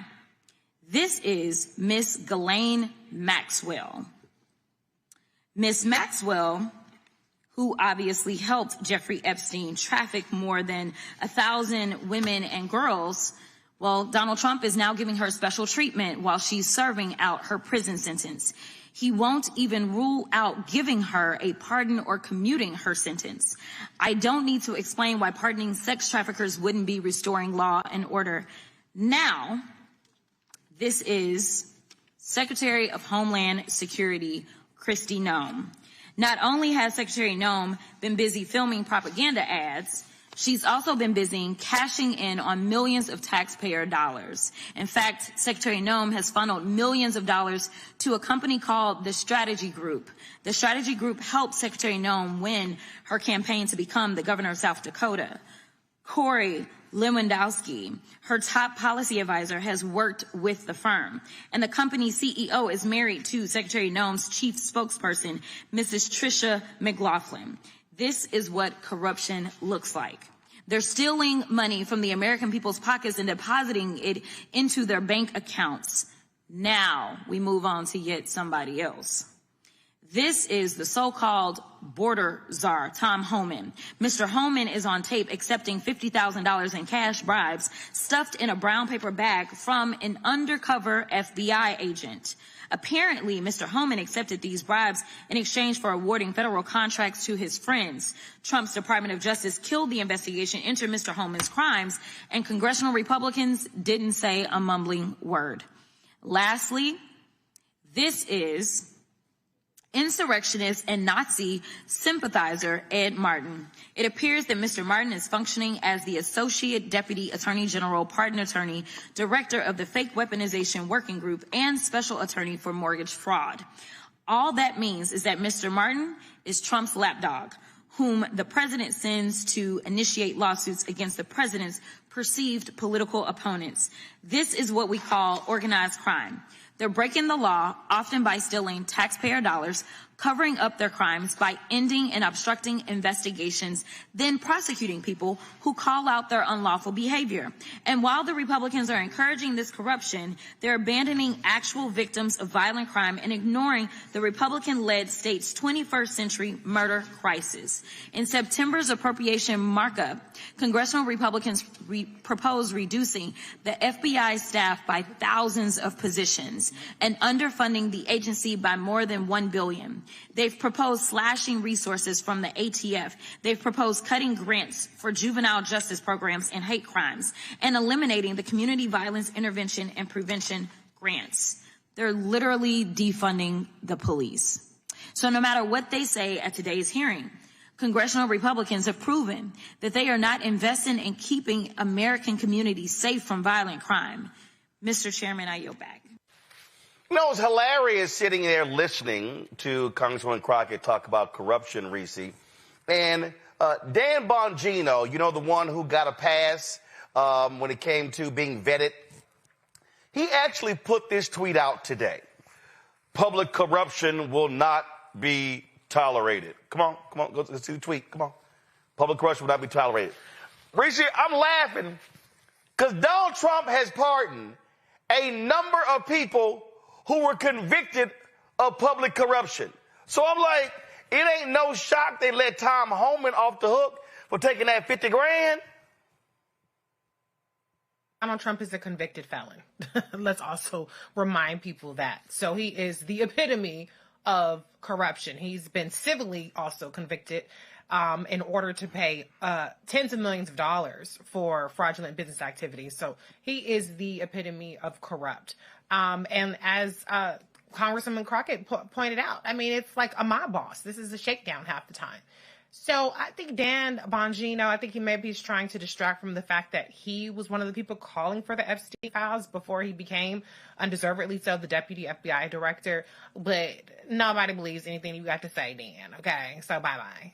S33: this is Miss Ghislaine Maxwell. Miss Maxwell, who obviously helped Jeffrey Epstein traffic more than 1,000 women and girls, well, Donald Trump is now giving her special treatment while she's serving out her prison sentence. He won't even rule out giving her a pardon or commuting her sentence. I don't need to explain why pardoning sex traffickers wouldn't be restoring law and order. Now, this is Secretary of Homeland Security, Kristi Noem. Not only has Secretary Noem been busy filming propaganda ads, she's also been busy cashing in on millions of taxpayer dollars. In fact, Secretary Noem has funneled millions of dollars to a company called the Strategy Group. The Strategy Group helped Secretary Noem win her campaign to become the governor of South Dakota. Corey Lewandowski, her top policy advisor, has worked with the firm. And the company's CEO is married to Secretary Noem's chief spokesperson, Mrs. Tricia McLaughlin. This is what corruption looks like. They're stealing money from the American people's pockets and depositing it into their bank accounts. Now we move on to yet somebody else. This is the so-called border czar, Tom Homan. Mr. Homan is on tape accepting $50,000 in cash bribes stuffed in a brown paper bag from an undercover FBI agent. Apparently, Mr. Homan accepted these bribes in exchange for awarding federal contracts to his friends. Trump's Department of Justice killed the investigation into Mr. Homan's crimes, and congressional Republicans didn't say a mumbling word. Lastly, this is insurrectionist and Nazi sympathizer Ed Martin. It appears that Mr. Martin is functioning as the Associate Deputy Attorney General, Pardon Attorney, Director of the Fake Weaponization Working Group, and Special Attorney for Mortgage Fraud. All that means is that Mr. Martin is Trump's lapdog, whom the president sends to initiate lawsuits against the president's perceived political opponents. This is what we call organized crime. They're breaking the law, often by stealing taxpayer dollars, covering up their crimes by ending and obstructing investigations, then prosecuting people who call out their unlawful behavior. And while the Republicans are encouraging this corruption, they're abandoning actual victims of violent crime and ignoring the Republican-led state's 21st century murder crisis. In September's appropriation markup, congressional Republicans proposed reducing the FBI staff by thousands of positions and underfunding the agency by more than $1 billion. They've proposed slashing resources from the ATF. They've proposed cutting grants for juvenile justice programs and hate crimes and eliminating the community violence intervention and prevention grants. They're literally defunding the police. So no matter what they say at today's hearing, congressional Republicans have proven that they are not investing in keeping American communities safe from violent crime. Mr. Chairman, I yield back.
S2: You know, it's hilarious sitting there listening to Congresswoman Crockett talk about corruption, Reese. And Dan Bongino, you know, the one who got a pass when it came to being vetted, he actually put this tweet out today. Public corruption will not be tolerated. Come on, go see the tweet. Come on. Public corruption will not be tolerated. Reese, I'm laughing because Donald Trump has pardoned a number of people who were convicted of public corruption. So I'm like, it ain't no shock they let Tom Homan off the hook for taking that 50 grand.
S8: Donald Trump is a convicted felon. Let's also remind people that. So he is the epitome of corruption. He's been civilly also convicted in order to pay tens of millions of dollars for fraudulent business activities. So he is the epitome of corrupt. And as Congresswoman Crockett pointed out, I mean, it's like a mob boss. This is a shakedown half the time. So I think Dan Bongino, I think he maybe is trying to distract from the fact that he was one of the people calling for the Epstein files before he became, undeservedly so, the deputy FBI director. But nobody believes anything you got to say, Dan. Okay, so bye-bye.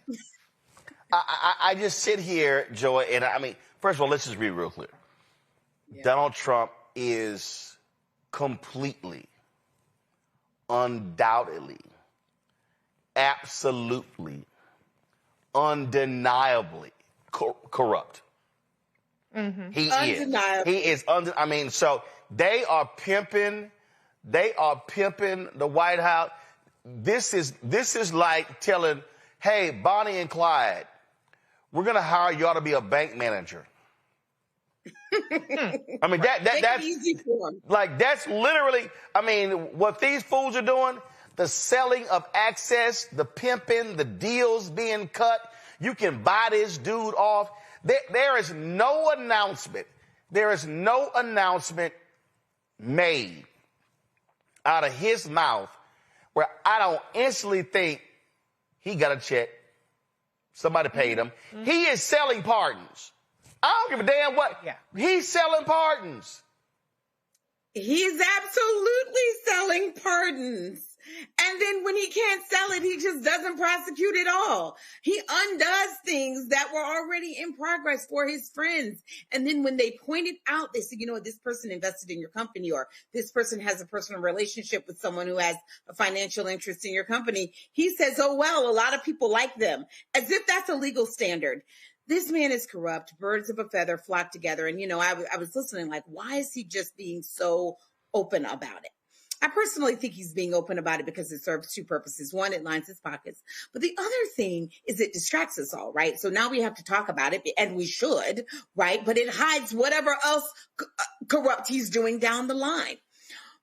S2: I just sit here, Joy, and I mean, first of all, let's just be real clear. Yeah. Donald Trump is completely, undoubtedly, absolutely, undeniably corrupt. Mm-hmm. He is. I mean, so they are pimping the White House. This is like telling, hey, Bonnie and Clyde, we're going to hire y'all to be a bank manager. I mean, that's literally, I mean, what these fools are doing, the selling of access, the pimping, the deals being cut. You can buy this dude off. There is no announcement. There is no announcement made out of his mouth where I don't instantly think he got a check. Somebody paid him. Mm-hmm. He is selling pardons. I don't give a damn what. Yeah. He's selling pardons.
S16: He's absolutely selling pardons. And then when he can't sell it, he just doesn't prosecute at all. He undoes things that were already in progress for his friends. And then when they point it out, they say, you know what, this person invested in your company, or this person has a personal relationship with someone who has a financial interest in your company. He says, oh, well, a lot of people like them, as if that's a legal standard. This man is corrupt. Birds of a feather flock together. And, you know, I was listening like, why is he just being so open about it? I personally think he's being open about it because it serves two purposes. One, it lines his pockets. But the other thing is it distracts us all, right? So now we have to talk about it, and we should, right? But it hides whatever else corrupt he's doing down the line.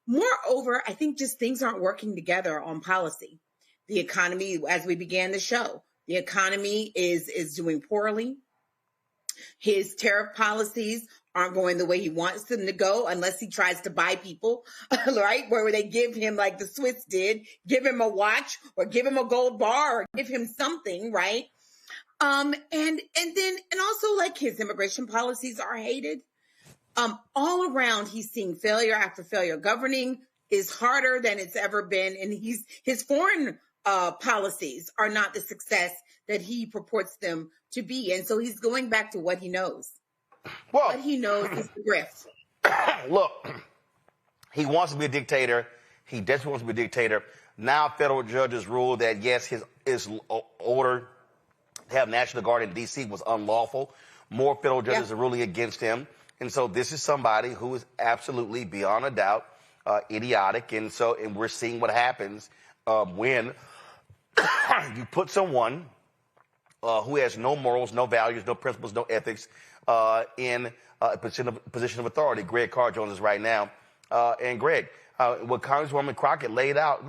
S16: Moreover, I think just things aren't working together on policy. The economy, as we began the show, the economy is doing poorly. His tariff policies aren't going the way he wants them to go unless he tries to buy people, right? Where they give him, like the Swiss did, give him a watch or give him a gold bar or give him something, right? And also like his immigration policies are hated. All around, he's seeing failure after failure. Governing is harder than it's ever been. And his foreign policies are not the success that he purports them to be. And so he's going back to what he knows.
S2: Well,
S16: what he knows is the grift.
S2: Look, he wants to be a dictator. He desperately wants to be a dictator. Now federal judges ruled that, yes, his order to have National Guard in D.C. was unlawful. More federal judges are ruling against him. And so this is somebody who is absolutely, beyond a doubt, idiotic. And we're seeing what happens when you put someone who has no morals, no values, no principles, no ethics in a position of authority. Greg Carr joins us right now. And Greg, what Congresswoman Crockett laid out,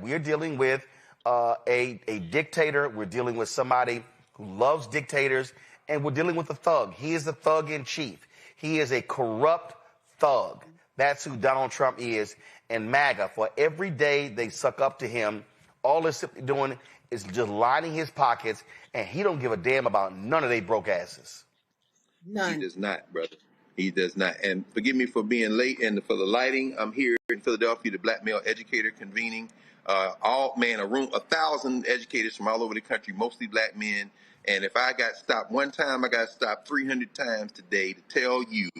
S2: we're dealing with a dictator. We're dealing with somebody who loves dictators, and we're dealing with a thug. He is the thug in chief. He is a corrupt thug. That's who Donald Trump is. And MAGA, for every day they suck up to him, all they're simply doing is just lining his pockets, and he don't give a damn about none of they broke asses.
S16: None.
S9: He does not, brother. He does not. And forgive me for being late and for the lighting. I'm here in Philadelphia, the Black Male Educator convening. A room, 1,000 educators from all over the country, mostly black men. And if I got stopped one time, I got stopped 300 times today to tell you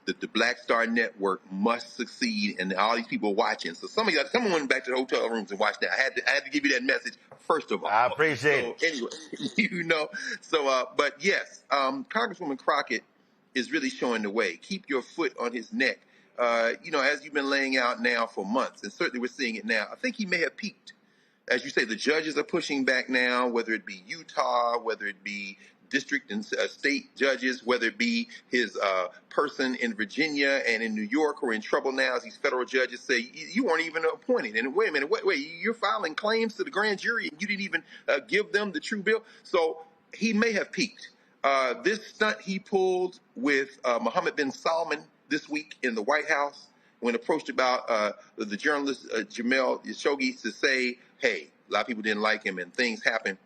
S9: that the Black Star Network must succeed, and all these people watching. So someone went back to the hotel rooms and watched that. I had to give you that message first of all.
S2: I appreciate it.
S9: Anyway, but yes, Congresswoman Crockett is really showing the way. Keep your foot on his neck. As you've been laying out now for months, and certainly we're seeing it now. I think he may have peaked. As you say, the judges are pushing back now, whether it be Utah, whether it be district and state judges, whether it be his person in Virginia and in New York who are in trouble now as these federal judges say, you weren't even appointed. And wait a minute, wait, you're filing claims to the grand jury and you didn't even give them the true bill. So he may have peaked. This stunt he pulled with Mohammed bin Salman this week in the White House, when approached about the journalist Jamal Khashoggi to say, hey, a lot of people didn't like him and things happened.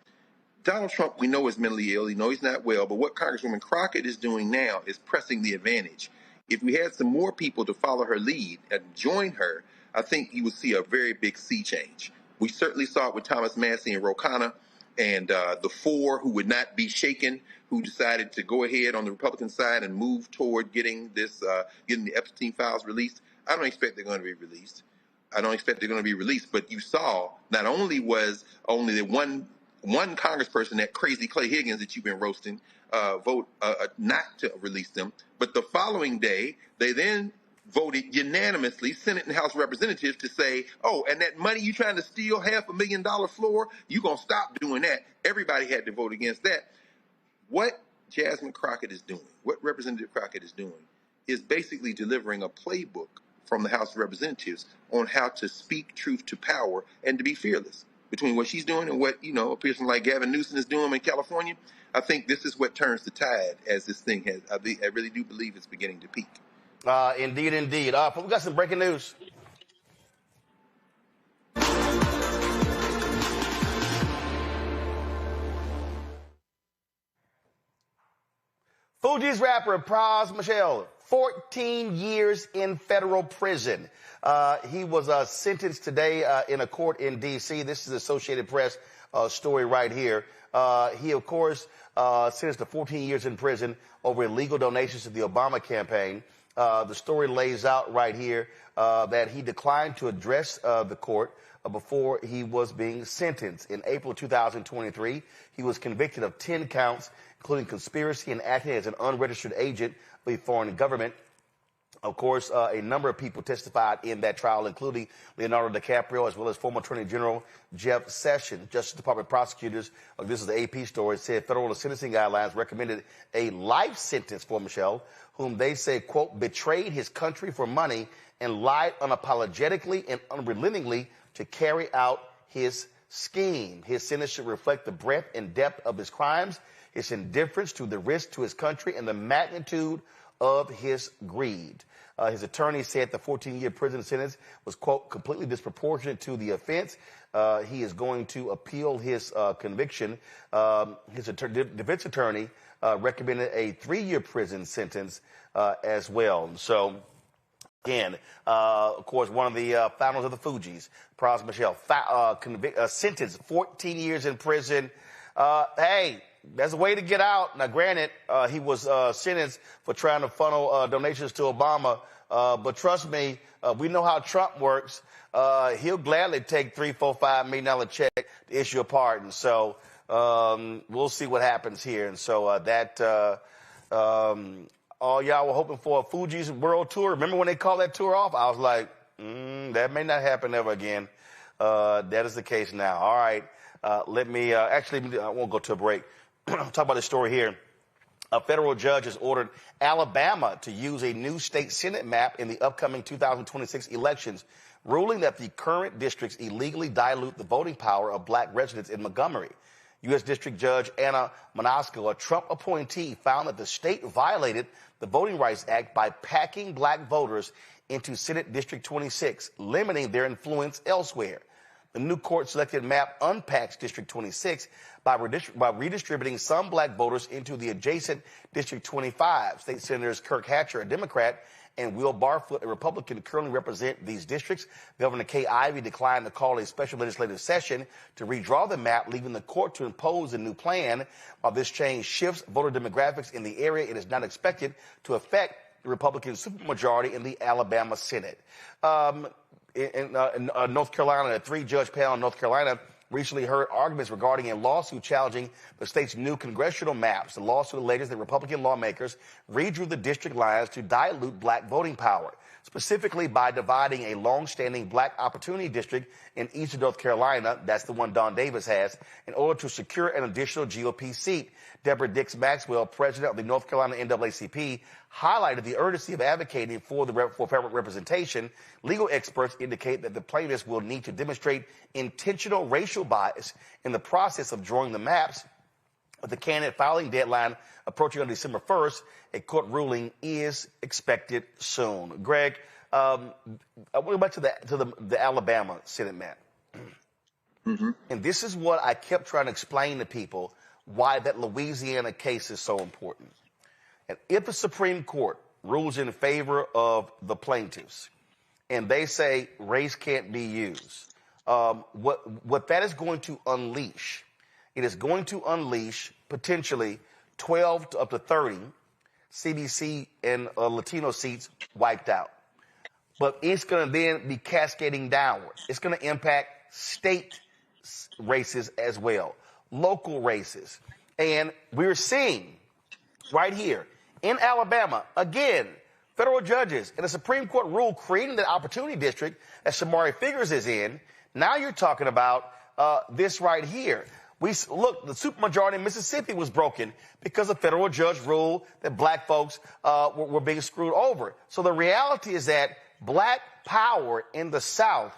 S9: Donald Trump, we know, is mentally ill. We know he's not well. But what Congresswoman Crockett is doing now is pressing the advantage. If we had some more people to follow her lead and join her, I think you would see a very big sea change. We certainly saw it with Thomas Massey and Ro Khanna and the four who would not be shaken, who decided to go ahead on the Republican side and move toward getting the Epstein files released. I don't expect they're going to be released. But you saw not only was only the one congressperson, that crazy Clay Higgins that you've been roasting, vote not to release them, but the following day they then voted unanimously, Senate and House Representatives, to say, oh, and that money you trying to steal, $500,000 floor, you gonna stop doing that. Everybody had to vote against that. What Jasmine Crockett is doing, what Representative Crockett is doing, is basically delivering a playbook from the House of Representatives on how to speak truth to power and to be fearless. Between what she's doing and what, a person like Gavin Newsom is doing in California, I think this is what turns the tide as this thing has. I really do believe it's beginning to peak.
S2: Indeed. We got some breaking news. Fugees rapper Pras Michel, 14 years in federal prison. He was sentenced today in a court in D.C. This is Associated Press story right here. He, of course, sentenced to 14 years in prison over illegal donations to the Obama campaign. The story lays out right here that he declined to address the court before he was being sentenced. In April 2023, he was convicted of 10 counts, including conspiracy and acting as an unregistered agent of a foreign government. Of course, a number of people testified in that trial, including Leonardo DiCaprio, as well as former Attorney General Jeff Sessions. Justice Department prosecutors, this is the AP story, said federal sentencing guidelines recommended a life sentence for Michel, whom they say, quote, betrayed his country for money and lied unapologetically and unrelentingly to carry out his scheme. His sentence should reflect the breadth and depth of his crimes, his indifference to the risk to his country, and the magnitude of his greed. His attorney said the 14-year prison sentence was, quote, completely disproportionate to the offense. He is going to appeal his conviction. His defense attorney recommended a 3-year prison sentence as well. So, again, of course, one of the founders of the Fugees, Pras Michel, sentenced 14 years in prison. Hey, there's a way to get out. Now, granted, he was sentenced for trying to funnel donations to Obama, But trust me, we know how Trump works. He'll gladly take $3, $4, $5 million check to issue a pardon. So we'll see what happens here. And so all y'all were hoping for a Fuji's world tour. Remember when they called that tour off? I was like, that may not happen ever again. That is the case now. All right. Let me actually, I won't go to a break. Talk about this story here. A federal judge has ordered Alabama to use a new state Senate map in the upcoming 2026 elections, ruling that the current districts illegally dilute the voting power of black residents in Montgomery. U.S. District Judge Anna Monasco, a Trump appointee, found that the state violated the Voting Rights Act by packing black voters into Senate District 26, limiting their influence elsewhere. The new court-selected map unpacks District 26 by redistributing some black voters into the adjacent District 25. State Senators Kirk Hatcher, a Democrat, and Will Barfoot, a Republican, currently represent these districts. Governor Kay Ivey declined to call a special legislative session to redraw the map, leaving the court to impose a new plan. While this change shifts voter demographics in the area, it is not expected to affect the Republican supermajority in the Alabama Senate. In North Carolina, a 3-judge panel in North Carolina recently heard arguments regarding a lawsuit challenging the state's new congressional maps. The lawsuit alleges that Republican lawmakers redrew the district lines to dilute black voting power, specifically by dividing a long-standing black opportunity district in eastern North Carolina, that's the one Don Davis has, in order to secure an additional GOP seat. Deborah Dix Maxwell, president of the North Carolina NAACP, highlighted the urgency of advocating for federal representation. Legal experts indicate that the plaintiffs will need to demonstrate intentional racial bias in the process of drawing the maps. With the candidate filing deadline approaching on December 1st, a court ruling is expected soon. Greg, I want to go back to the Alabama Senate map. Mm-hmm. And this is what I kept trying to explain to people, why that Louisiana case is so important. And if the Supreme Court rules in favor of the plaintiffs and they say race can't be used, what that is going to unleash, it is going to unleash potentially 12 to up to 30 CBC and Latino seats wiped out. But it's going to then be cascading downward. It's going to impact state races as well, local races. And we're seeing right here in Alabama, again, federal judges and a Supreme Court rule creating the opportunity district that Shamari Figures is in. Now you're talking about this right here. Look, the supermajority in Mississippi was broken because a federal judge ruled that black folks were being screwed over. So the reality is that black power in the South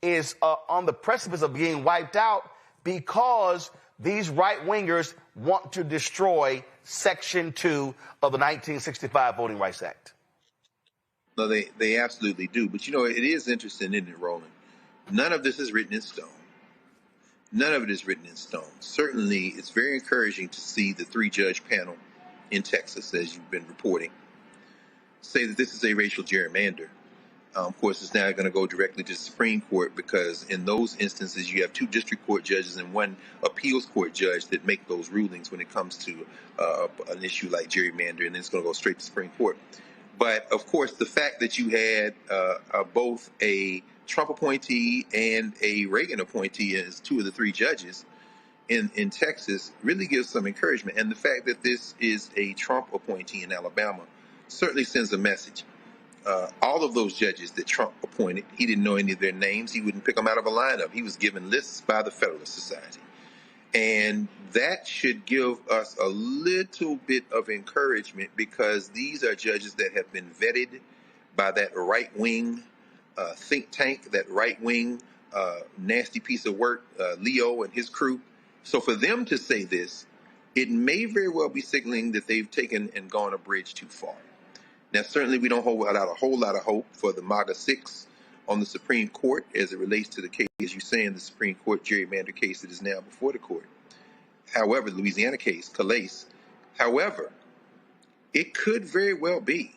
S2: is on the precipice of being wiped out because these right-wingers want to destroy Section 2 of the 1965 Voting Rights Act.
S9: No, they absolutely do. But, you know, it is interesting, isn't it, Roland? None of this is written in stone. None of it is written in stone. Certainly, it's very encouraging to see the 3-judge panel in Texas, as you've been reporting, say that this is a racial gerrymander. Of course, it's now going to go directly to the Supreme Court because in those instances, you have 2 district court judges and 1 appeals court judge that make those rulings when it comes to an issue like gerrymander, and then it's going to go straight to the Supreme Court. But, of course, the fact that you had both a Trump appointee and a Reagan appointee as 2 of the 3 judges in Texas really gives some encouragement. And the fact that this is a Trump appointee in Alabama certainly sends a message. All of those judges that Trump appointed, he didn't know any of their names. He wouldn't pick them out of a lineup. He was given lists by the Federalist Society. And that should give us a little bit of encouragement because these are judges that have been vetted by that right-wing think tank, that right-wing nasty piece of work, Leo and his crew. So for them to say this, it may very well be signaling that they've taken and gone a bridge too far. Now, certainly we don't hold out a whole lot of hope for the MAGA 6 on the Supreme Court as it relates to the case, as you say, in the Supreme Court gerrymander case that is now before the court. However, the Louisiana case, Calais. However, it could very well be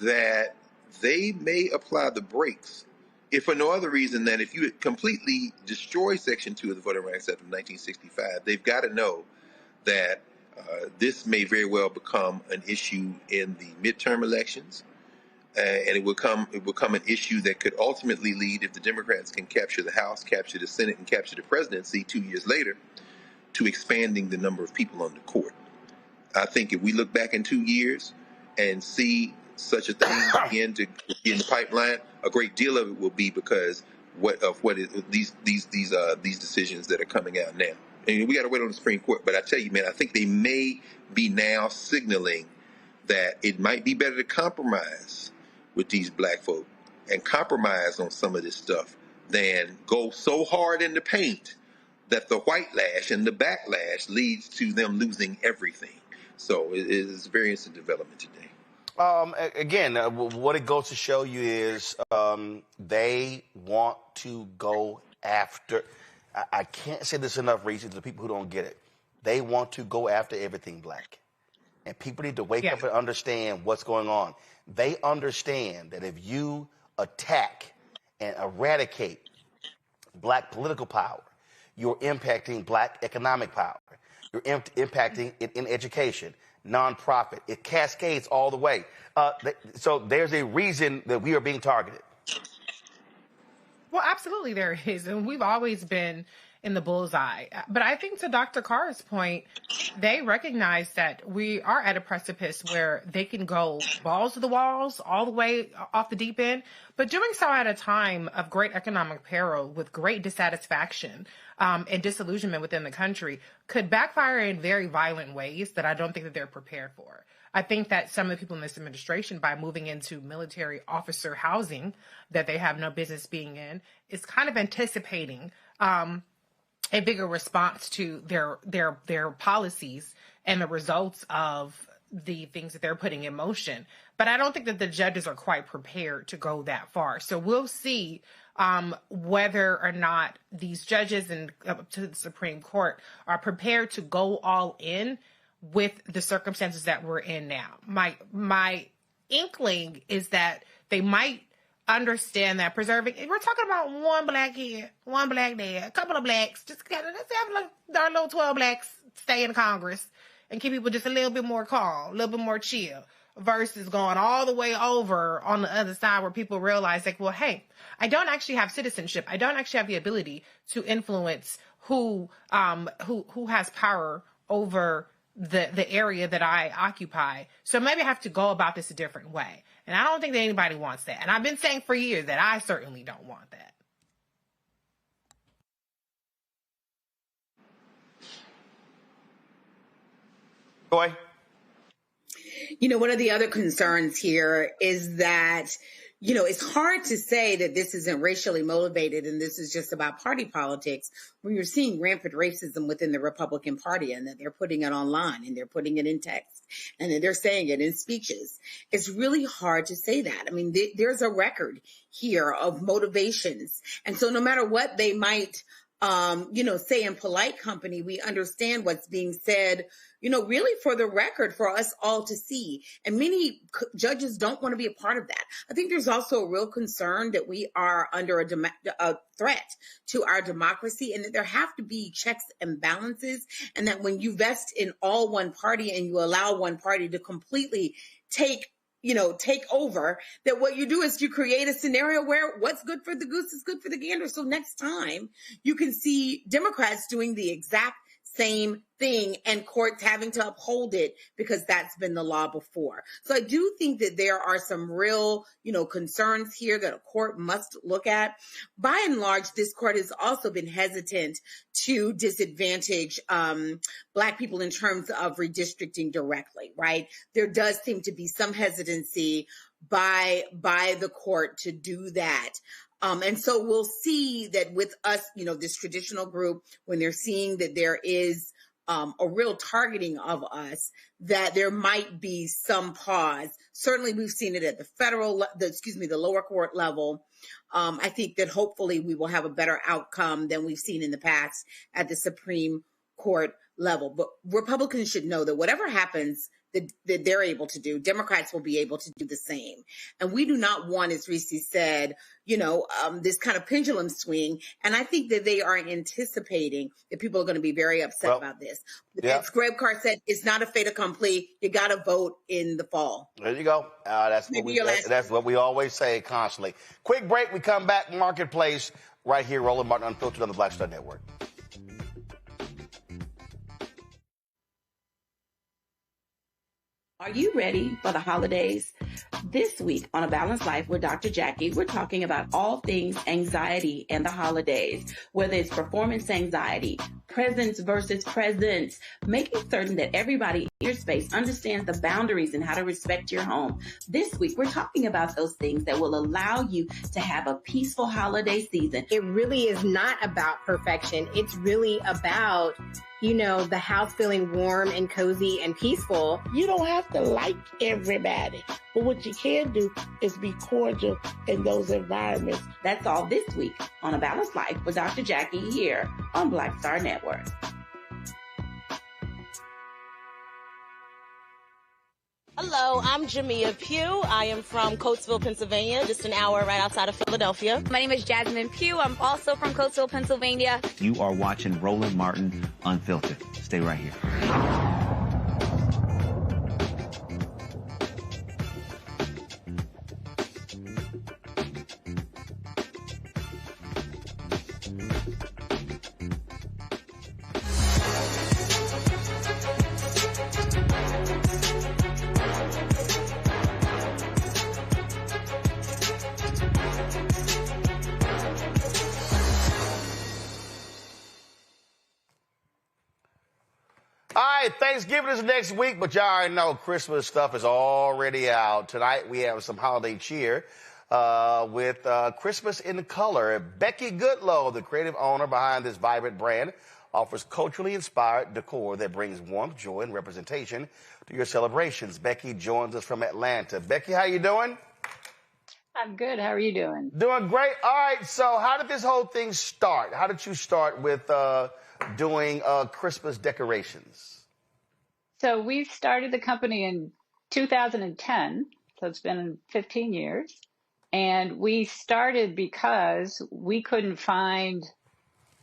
S9: that they may apply the brakes, if for no other reason than if you completely destroy Section 2 of the Voting Rights Act of 1965, they've got to know that this may very well become an issue in the midterm elections and it will become an issue that could ultimately lead, if the Democrats can capture the House, capture the Senate, and capture the presidency 2 years later, to expanding the number of people on the court. I think if we look back in 2 years and see such a thing begin to be in the pipeline, a great deal of it will be because these decisions that are coming out now. And we got to wait on the Supreme Court. But I tell you, man, I think they may be now signaling that it might be better to compromise with these black folk and compromise on some of this stuff than go so hard in the paint that the white lash and the backlash leads to them losing everything. So it is a very interesting development today.
S2: Again, what it goes to show you is they want to go after. I can't say this enough, Reese, to the people who don't get it. They want to go after everything black. And people need to wake up and understand what's going on. They understand that if you attack and eradicate black political power, you're impacting black economic power. You're impacting it in education, nonprofit. It cascades all the way. So there's a reason that we are being targeted.
S8: Well, absolutely there is. And we've always been in the bullseye. But I think to Dr. Carr's point, they recognize that we are at a precipice where they can go balls to the walls all the way off the deep end, but doing so at a time of great economic peril with great dissatisfaction and disillusionment within the country could backfire in very violent ways that I don't think that they're prepared for. I think that some of the people in this administration, by moving into military officer housing that they have no business being in, is kind of anticipating a bigger response to their policies and the results of the things that they're putting in motion. But I don't think that the judges are quite prepared to go that far. So we'll see whether or not these judges and up to the Supreme Court are prepared to go all in with the circumstances that we're in now. My inkling is that they might understand that preserving, we're talking about one black here, one black there, a couple of blacks, just let's have our little 12 blacks stay in Congress and keep people just a little bit more calm, a little bit more chill, versus going all the way over on the other side where people realize like, well, hey, I don't actually have citizenship. I don't actually have the ability to influence who has power over the area that I occupy. So maybe I have to go about this a different way. And I don't think that anybody wants that. And I've been saying for years that I certainly don't want that.
S2: Boy.
S16: You know, one of the other concerns here is that, you know, it's hard to say that this isn't racially motivated and this is just about party politics when you're seeing rampant racism within the Republican Party and that they're putting it online and they're putting it in text and that they're saying it in speeches. It's really hard to say that. I mean, there's a record here of motivations. And so no matter what they might, say in polite company, we understand what's being said, really for the record, for us all to see. And many judges don't want to be a part of that. I think there's also a real concern that we are under a threat to our democracy and that there have to be checks and balances. And that when you vest in all one party and you allow one party to completely take over, that what you do is you create a scenario where what's good for the goose is good for the gander. So next time you can see Democrats doing the exact same thing and courts having to uphold it because that's been the law before. So I do think that there are some real, concerns here that a court must look at. By and large, this court has also been hesitant to disadvantage Black people in terms of redistricting directly, right? There does seem to be some hesitancy by the court to do that. And so we'll see that with us, this traditional group, when they're seeing that there is a real targeting of us, that there might be some pause. Certainly we've seen it at the lower court level. I think that hopefully we will have a better outcome than we've seen in the past at the Supreme Court level. But Republicans should know that whatever happens that they're able to do. Democrats will be able to do the same. And we do not want, as Reese said, this kind of pendulum swing. And I think that they are anticipating that people are going to be very upset about this.
S2: Yeah.
S16: As Greg Carr said, it's not a fait accompli. You got to vote in the fall.
S2: There you go. That's what we always say constantly. Quick break. We come back. Marketplace right here. Roland Martin Unfiltered on the Black Star Network.
S6: Are you ready for the holidays? This week on A Balanced Life with Dr. Jackie, we're talking about all things anxiety and the holidays, whether it's performance anxiety, presence versus presence, making certain that everybody in your space understands the boundaries and how to respect your home. This week, we're talking about those things that will allow you to have a peaceful holiday season.
S1: It really is not about perfection. It's really about the house feeling warm and cozy and peaceful.
S11: You don't have to like everybody, but what you can do is be cordial in those environments.
S6: That's all this week on A Balanced Life with Dr. Jackie here on Black Star Network.
S4: Hello, I'm Jamia Pugh. I am from Coatesville, Pennsylvania, just an hour right outside of Philadelphia.
S5: My name is Jasmine Pugh. I'm also from Coatesville, Pennsylvania.
S13: You are watching Roland Martin Unfiltered. Stay right here.
S2: Thanksgiving is next week, but y'all already know Christmas stuff is already out. Tonight we have some holiday cheer with Christmas in Color. Becky Goodlow, the creative owner behind this vibrant brand, offers culturally inspired decor that brings warmth, joy, and representation to your celebrations. Becky joins us from Atlanta. Becky, how you doing?
S10: I'm good. How are you doing?
S2: Doing great. All right, so how did this whole thing start? How did you start with doing Christmas decorations?
S10: So we started the company in 2010, so it's been 15 years. And we started because we couldn't find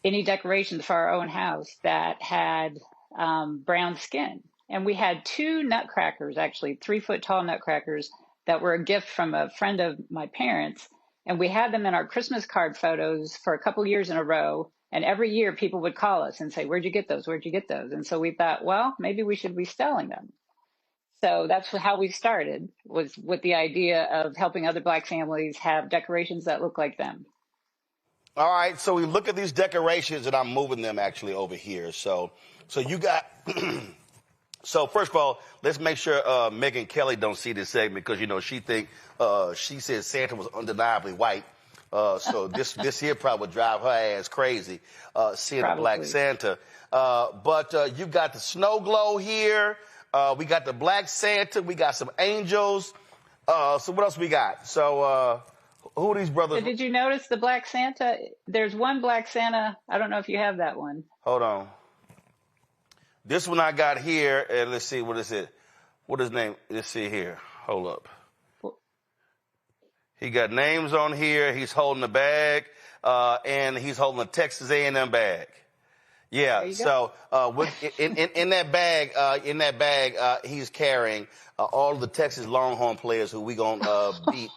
S10: any decorations for our own house that had brown skin. And we had two nutcrackers, actually 3-foot tall nutcrackers that were a gift from a friend of my parents. And we had them in our Christmas card photos for a couple years in a row. And every year people would call us and say, where'd you get those? Where'd you get those? And so we thought, well, maybe we should be selling them. So that's how we started, was with the idea of helping other Black families have decorations that look like them.
S2: All right. So we look at these decorations, and I'm moving them actually over here. So you got, so first of all, let's make sure Megan Kelly don't see this segment because, she said Santa was undeniably white. So this here probably would drive her ass crazy, seeing a Black Santa. But you got the snow glow here. We got the Black Santa. We got some angels. So what else we got? So who are these brothers?
S10: So did you notice the Black Santa? There's one Black Santa. I don't know if you have that one.
S2: Hold on. This one I got here, and let's see, what is it? What is his name? Let's see here. Hold up. He got names on here. He's holding a bag, and he's holding a Texas A&M bag. Yeah. So in that bag, he's carrying all of the Texas Longhorn players who we gonna beat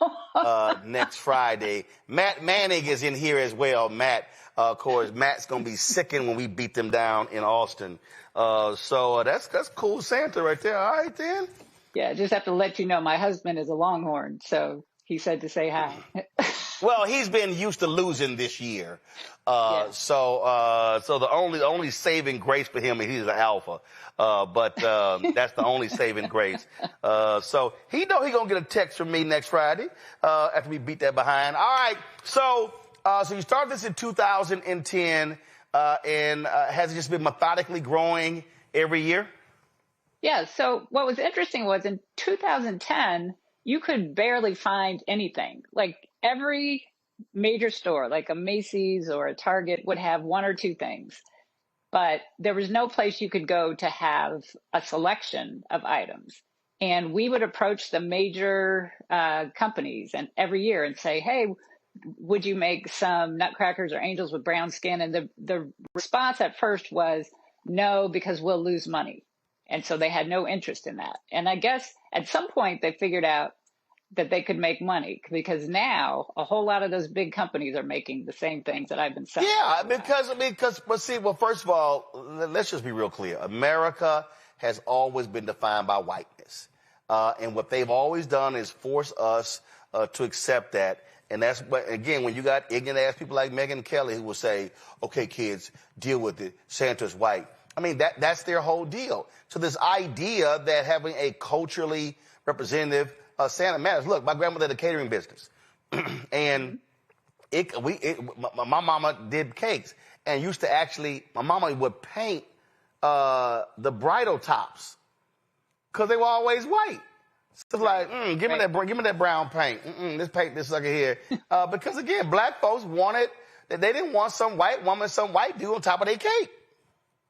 S2: next Friday. Matt Manning is in here as well. Matt, of course, Matt's gonna be sickened when we beat them down in Austin. So that's cool, Santa right there. All right then.
S10: Yeah, just have to let you know, my husband is a Longhorn, so he said to say hi.
S2: Well, he's been used to losing this year. So the only saving grace for him is he's an alpha. But that's the only saving grace. So he know he gonna get a text from me next Friday, after we beat that behind. All right. So you started this in 2010, and has it just been methodically growing every year?
S10: Yeah. So what was interesting was in 2010, you could barely find anything. Like every major store, like a Macy's or a Target, would have one or two things. but there was no place you could go to have a selection of items. And we would approach the major companies and every year and say, hey, would you make some nutcrackers or angels with brown skin? And the response at first was no, because we'll lose money. And so they had no interest in that. And I guess at some point they figured out that they could make money, because now a whole lot of those big companies are making the same things that I've been selling.
S2: Yeah, but see, well, first of all, let's just be real clear. America has always been defined by whiteness. And what they've always done is force us to accept that. And that's, but again, when you got ignorant ass people like Megyn Kelly who will say, okay, kids, deal with it. Santa's white. I mean, that's their whole deal. So this idea that having a culturally representative Santa matters. Look, my grandmother had a catering business. And my mama did cakes and used to actually, my mama would paint the bridal tops because they were always white. So like, give me that brown paint. Let's paint this sucker here. Because again, black folks wanted, they didn't want some white woman, some white dude on top of their cake.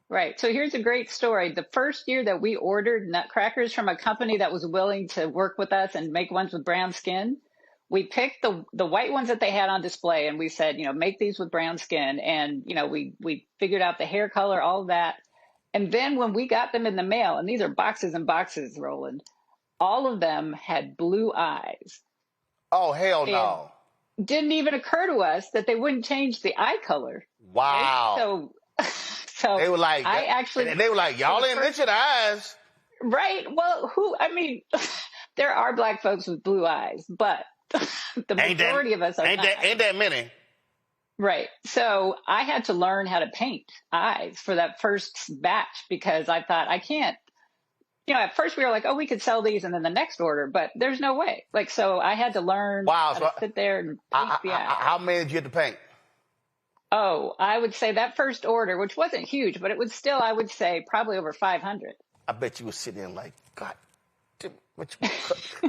S10: Right. So here's a great story. The first year that we ordered nutcrackers from a company that was willing to work with us and make ones with brown skin, we picked the white ones that they had on display and we said, make these with brown skin. And, we figured out the hair color, all of that. And then when we got them in the mail, and these are boxes and boxes, Roland, all of them had blue eyes.
S2: Oh, hell no.
S10: Didn't even occur to us that they wouldn't change the eye color.
S2: Wow.
S10: Right? So
S2: they were like, y'all ain't mentioned eyes.
S10: Right. Well, there are black folks with blue eyes, but the majority of us are not.
S2: Ain't that many.
S10: Right. So I had to learn how to paint eyes for that first batch because I thought I can't, at first we were like, oh, we could sell these and then the next order, but there's no way. So I had to learn how to sit there and paint the eyes.
S2: How many did you have to paint?
S10: Oh, I would say that first order, which wasn't huge, but it was still, I would say, probably over 500.
S2: I bet you were sitting there like, God,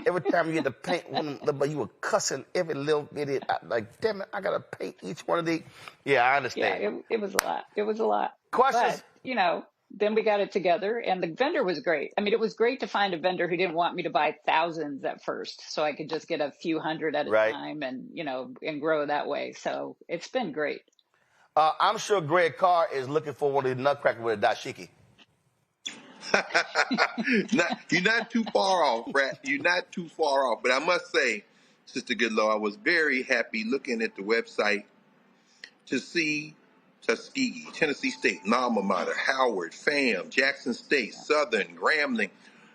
S2: every time you had to paint one, but you were cussing every little bit. Like, damn it, I got to paint each one of these. Yeah, I understand.
S10: Yeah, it was a lot. It was a lot.
S2: Questions?
S10: But, then we got it together, and the vendor was great. I mean, it was great to find a vendor who didn't want me to buy thousands at first, so I could just get a few hundred at a time and, and grow that way. So it's been great.
S2: I'm sure Greg Carr is looking for one of the nutcrackers with a dashiki.
S9: You're not too far off, Rat. You're not too far off. But I must say, Sister Goodlow, I was very happy looking at the website to see Tuskegee, Tennessee State, Alma Mater, Howard, FAM, Jackson State, Southern, Grambling.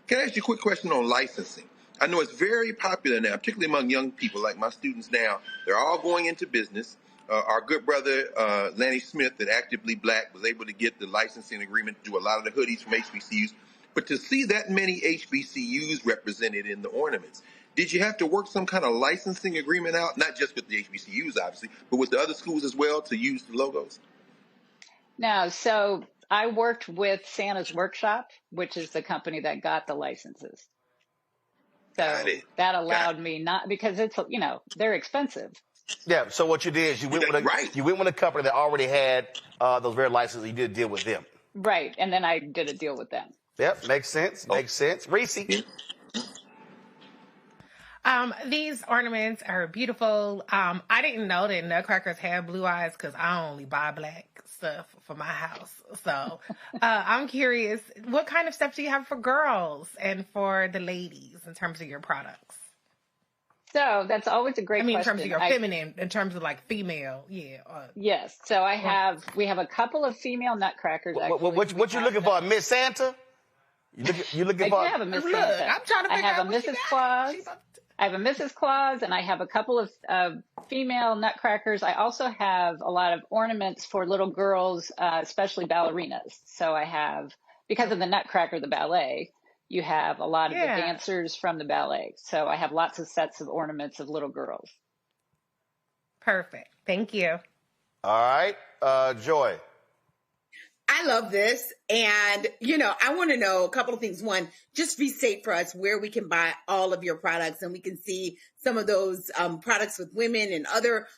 S9: Can I ask you a quick question on licensing? I know it's very popular now, particularly among young people like my students now. They're all going into business. Our good brother, Lanny Smith, at Actively Black, was able to get the licensing agreement to do a lot of the hoodies from HBCUs. But to see that many HBCUs represented in the ornaments, did you have to work some kind of licensing agreement out, not just with the HBCUs, obviously, but with the other schools as well to use the logos?
S10: No, so I worked with Santa's Workshop, which is the company that got the licenses. So that allowed me not, because it's, they're expensive.
S2: Yeah, so what you did is you went with a company that already had those very licenses. You did a deal with them.
S10: Right, and then I did a deal with them.
S2: Yep, makes sense. Makes sense. Reese.
S8: These ornaments are beautiful. I didn't know that nutcrackers had blue eyes because I only buy black stuff for my house. So I'm curious, what kind of stuff do you have for girls and for the ladies in terms of your products?
S10: So that's always a great question.
S8: In terms of your feminine, in terms of like female,
S10: yes. So we have a couple of female nutcrackers.
S2: What you looking for, Miss Santa? You looking for?
S10: I have a Miss Santa.
S8: I'm trying to figure out
S10: I have a Mrs. Claus. I have a Mrs. Claus, and I have a couple of female nutcrackers. I also have a lot of ornaments for little girls, especially ballerinas. So I have, because of the Nutcracker, the ballet, you have a lot of the dancers from the ballet. So I have lots of sets of ornaments of little girls.
S8: Perfect. Thank you.
S2: All right. Joy.
S16: I love this. And, I want to know a couple of things. One, just restate for us where we can buy all of your products and we can see some of those products with women and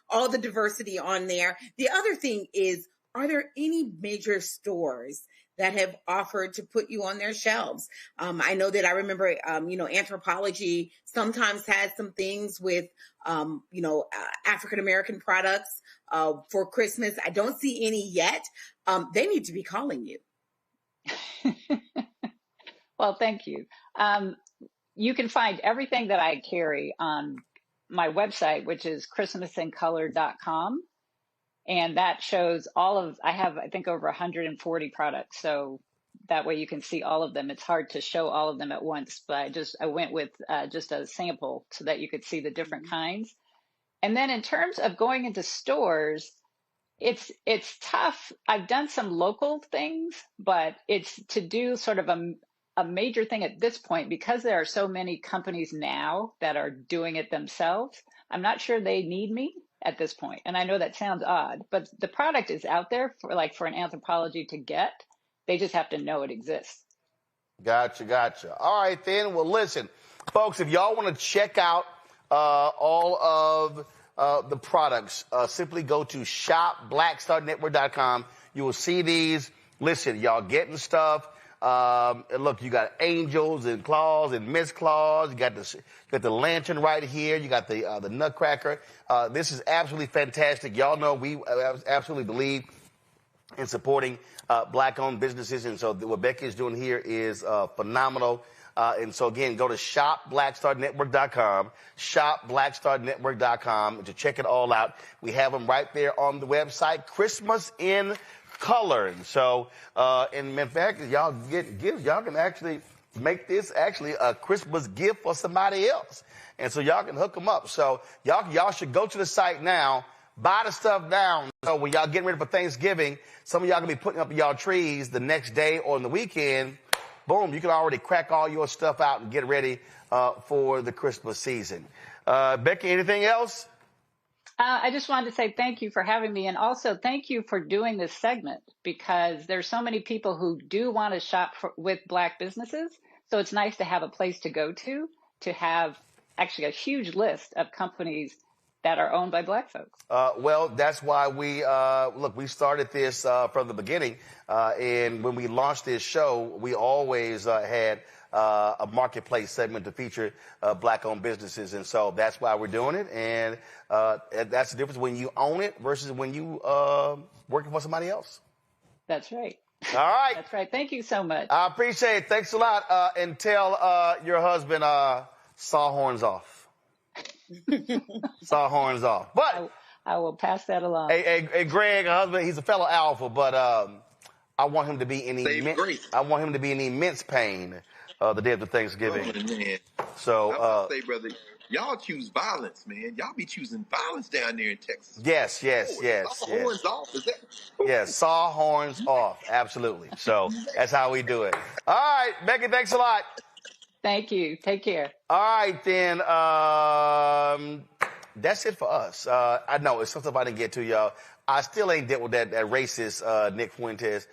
S16: all the diversity on there. The other thing is, are there any major stores that have offered to put you on their shelves? I know that I remember, Anthropologie sometimes has some things with, African-American products for Christmas. I don't see any yet. They need to be calling you.
S10: Well, thank you. You can find everything that I carry on my website, which is christmasincolor.com. And that shows I have, I think, over 140 products. So that way you can see all of them. It's hard to show all of them at once, but I went with just a sample so that you could see the different kinds. And then in terms of going into stores, it's tough. I've done some local things, but it's to do sort of a major thing at this point, because there are so many companies now that are doing it themselves. I'm not sure they need me at this point. And I know that sounds odd, but the product is out there for an Anthropologie to get. They just have to know it exists.
S2: Gotcha. All right, then. Well, listen, folks, if y'all want to check out all of the products, simply go to shopblackstarnetwork.com. You will see these. Listen, y'all getting stuff. Look, you got angels and claws and Miss Claus. You got the lantern right here. You got the Nutcracker. This is absolutely fantastic. Y'all know we absolutely believe in supporting Black-owned businesses, and so what Becky is doing here is phenomenal. And so again, go to shopblackstarnetwork.com, shopblackstarnetwork.com to check it all out. We have them right there on the website. Christmas in color. And so, and in fact, y'all get gifts. Y'all can actually make this actually a Christmas gift for somebody else. And so y'all can hook them up. So y'all should go to the site now, buy the stuff down. So when y'all getting ready for Thanksgiving, some of y'all gonna be putting up y'all trees the next day or on the weekend. Boom, you can already crack all your stuff out and get ready for the Christmas season. Becky, anything else?
S10: I just wanted to say thank you for having me, and also thank you for doing this segment, because there's so many people who do want to shop with Black businesses. So it's nice to have a place to go to have actually a huge list of companies that are owned by Black folks.
S2: Well, that's why we started this from the beginning. And when we launched this show, we always had a marketplace segment to feature Black-owned businesses. And so that's why we're doing it. And that's the difference when you own it versus when you working for somebody else.
S10: That's right.
S2: All right.
S10: That's right. Thank you so much.
S2: I appreciate it. Thanks a lot. And tell your husband saw horns off. Saw horns off. But
S10: I will pass that along.
S2: Hey, Greg, husband, he's a fellow alpha, but I want him to be in immense pain the day after Thanksgiving.
S9: Oh, man.
S2: So
S9: I want to say, brother, y'all choose violence, man. Y'all be choosing violence down there in Texas.
S2: Yes.
S9: Saw horns off. Is that?
S2: Yes, saw horns off. Absolutely. So that's how we do it. All right, Becky, thanks a lot.
S10: Thank you. Take care.
S2: All right, then. That's it for us. I know it's some stuff I didn't get to, y'all. I still ain't dealt with that racist Nick Fuentes.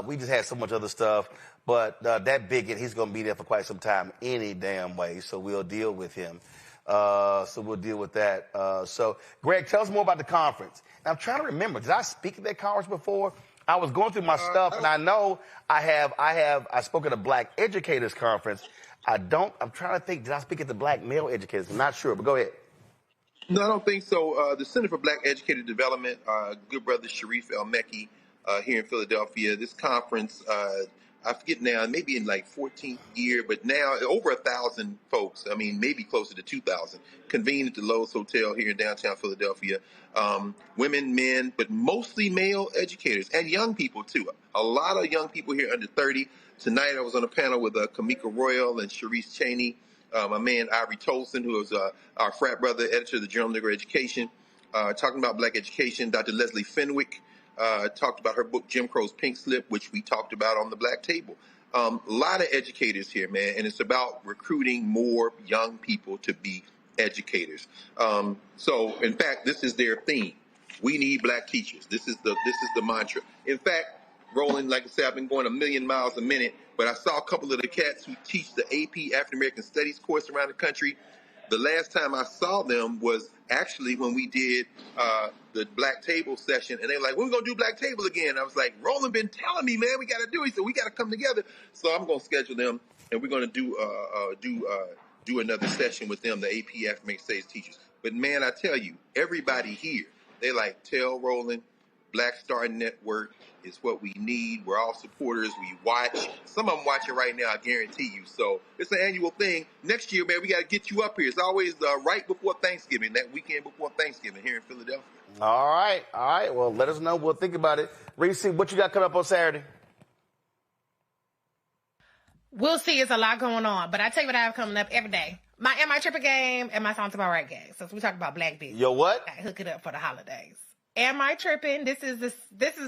S2: We just had so much other stuff. But that bigot, he's going to be there for quite some time any damn way. So we'll deal with him. So we'll deal with that. So, Greg, tell us more about the conference. And I'm trying to remember, did I speak at that conference before? I was going through my stuff, and I know I spoke at a Black Educators Conference. I'm trying to think, did I speak at the Black Male Educators? I'm not sure, but go ahead.
S9: No, I don't think so. The Center for Black Educator Development, good brother Sharif El-Mekki here in Philadelphia. This conference, I forget now, maybe in like 14th year, but now over 1,000 folks, I mean, maybe closer to 2,000, convened at the Lowe's Hotel here in downtown Philadelphia. Women, men, but mostly male educators and young people too. A lot of young people here under 30. Tonight I was on a panel with Kamika Royal and Sharice Cheney, my man Ivory Tolson, who is our frat brother, editor of the Journal of Negro Education, talking about Black education. Dr. Leslie Fenwick talked about her book, Jim Crow's Pink Slip, which we talked about on the Black Table. A lot of educators here, man, and it's about recruiting more young people to be educators. So, in fact, this is their theme. We need Black teachers. This is the mantra. In fact, Roland, like I said, I've been going 1,000,000 miles a minute, but I saw a couple of the cats who teach the AP African American Studies course around the country. The last time I saw them was actually when we did the Black Table session, and they were like, "We're gonna do Black Table again." I was like, "Roland been telling me, man, we got to do it." He said, "We got to come together." So I'm gonna schedule them, and we're gonna do another session with them, the AP African American Studies teachers. But man, I tell you, everybody here, they like, tell Roland, Black Star Network is what we need. We're all supporters. We watch. Some of them watching right now, I guarantee you. So it's an annual thing. Next year, man, we got to get you up here. It's always right before Thanksgiving, that weekend before Thanksgiving here in Philadelphia.
S2: All right. Well, let us know. We'll think about it. Reese, what you got coming up on Saturday?
S8: We'll see. It's a lot going on. But I tell you what I have coming up every day. My Am I Tripping game and my Sounds About Right game. Since we talk about Black bitch.
S2: Yo, what?
S8: I hook it up for the holidays. Am I Tripping? This is the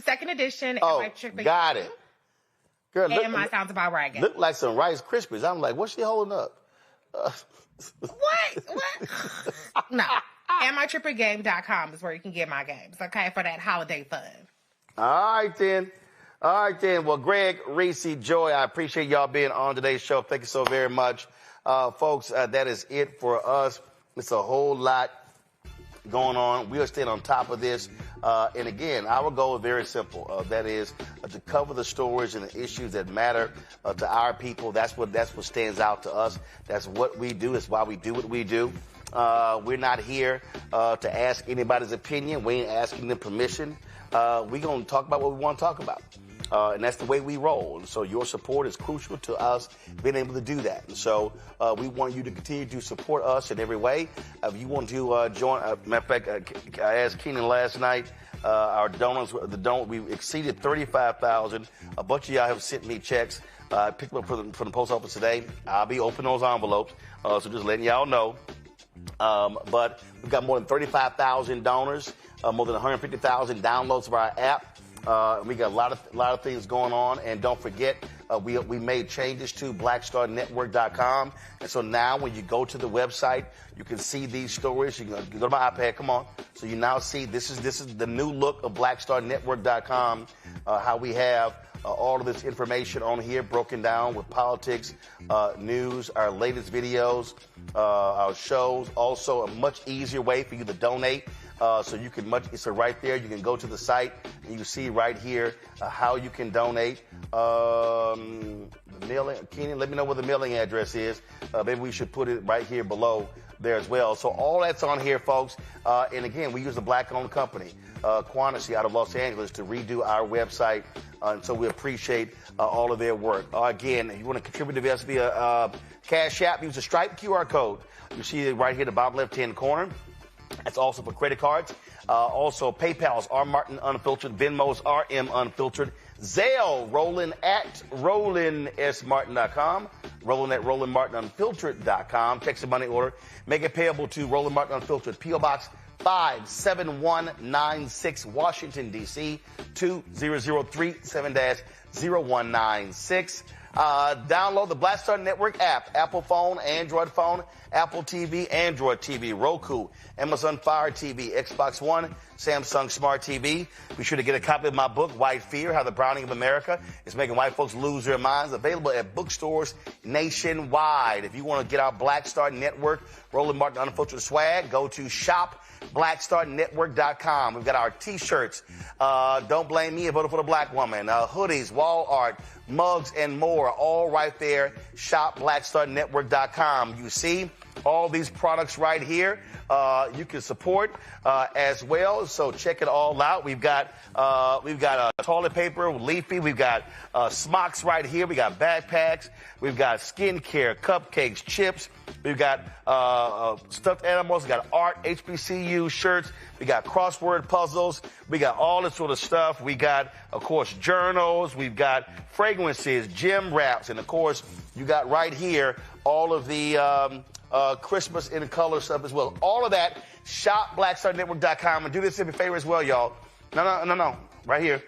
S8: second edition.
S2: Oh,
S8: Am I Tripping?
S2: got it. Girl,
S8: and my Sounds About Right game.
S2: Look like some Rice Krispies. I'm like, what's she holding up?
S8: What? No. AmITrippingGame.com is where you can get my games, okay, for that holiday fun.
S2: All right, then. Well, Greg, Reese, Joy, I appreciate y'all being on today's show. Thank you so very much. Folks, that is it for us. It's a whole lot going on. We are staying on top of this. And again, our goal is very simple. That is to cover the stories and the issues that matter to our people. That's what stands out to us. That's what we do. That's why we do what we do. We're not here to ask anybody's opinion. We ain't asking them permission. We're going to talk about what we want to talk about. And that's the way we roll. And so your support is crucial to us being able to do that. And so we want you to continue to support us in every way. If you want to join, matter of fact, I asked Keenan last night, our donors, we exceeded 35,000. A bunch of y'all have sent me checks. I picked them up from the post office today. I'll be opening those envelopes. So just letting y'all know. But we've got more than 35,000 donors, more than 150,000 downloads of our app. We got a lot of things going on, and don't forget, we made changes to BlackStarNetwork.com, and so now when you go to the website, you can see these stories. You can go to my iPad. Come on, so you now see this is the new look of BlackStarNetwork.com. How we have all of this information on here, broken down with politics, news, our latest videos, our shows. Also, a much easier way for you to donate. So you can it's right there. You can go to the site and you see right here how you can donate. The mailing, Keenan, let me know where the mailing address is. Maybe we should put it right here below there as well. So all that's on here, folks. And again, we use a black-owned company, Quantity, out of Los Angeles, to redo our website. And so we appreciate all of their work. Again, if you want to contribute to us via Cash App, use the Stripe QR code. You see it right here in the bottom left-hand corner. That's also for credit cards. Also, PayPal's R Martin Unfiltered, Venmo's RM Unfiltered, Zelle, Roland at RolandSMartin.com, Roland at RolandMartinUnfiltered.com. Text the money order. Make it payable to Roland Martin Unfiltered, P.O. Box 57196, Washington, D.C. 20037-0196. Download the Black Star Network app, Apple phone, Android phone, Apple TV, Android TV, Roku, Amazon Fire TV, Xbox One, Samsung Smart TV. Be sure to get a copy of my book, White Fear, How the Browning of America is Making White Folks Lose Their Minds. Available at bookstores nationwide. If you want to get our Black Star Network, Roland Martin Unfiltered swag, go to shop.blackstarnetwork.com. We've got our T-shirts. Don't blame me, I voted for the black woman. Hoodies, wall art, mugs, and more. All right there. Shop.blackstarnetwork.com. You see all these products right here. You can support as well. So check it all out. We've got toilet paper, Leafy. We've got smocks right here. We got backpacks. We've got skincare, cupcakes, chips. We've got stuffed animals. We got art, HBCU shirts. We got crossword puzzles. We got all this sort of stuff. We got, of course, journals. We've got fragrances, gem wraps, and of course, you got right here all of the Christmas in color stuff as well. All of that, shop.blackstarnetwork.com. And do this in your favor as well, y'all. No. Right here.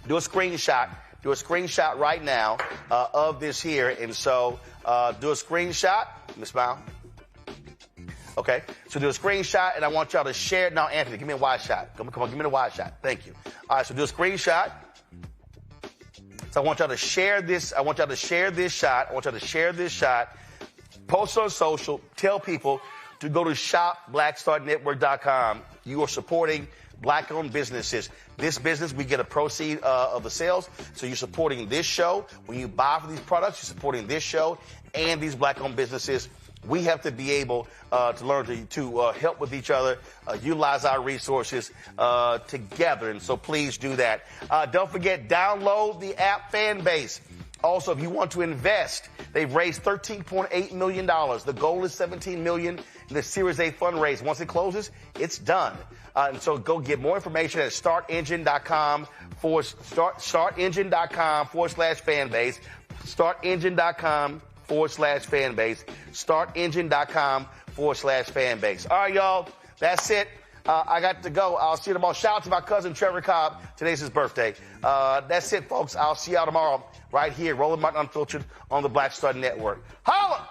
S2: Do a screenshot. Do a screenshot right now of this here. And so do a screenshot. Let me smile. Okay. So do a screenshot, and I want y'all to share it. Now, Anthony, give me a wide shot. Come on, give me the wide shot. Thank you. All right, so do a screenshot. So I want y'all to share this. Post it on social. Tell people to go to shopblackstarnetwork.com. You are supporting Black-owned businesses. This business, we get a proceed of the sales. So you're supporting this show. When you buy for these products, you're supporting this show and these Black-owned businesses. We have to be able to learn to help with each other, utilize our resources together. And so please do that. Don't forget, download the app Fanbase. Also, if you want to invest, they've raised $13.8 million. The goal is $17 million in the Series A fundraise. Once it closes, it's done. And so go get more information at startengine.com/fanbase. Startengine.com/fanbase. Startengine.com/fanbase. All right, y'all. That's it. I got to go. I'll see you tomorrow. Shout out to my cousin, Trevor Cobb. Today's his birthday. That's it, folks. I'll see y'all tomorrow right here, Roland Martin Unfiltered on the Black Star Network. Holla!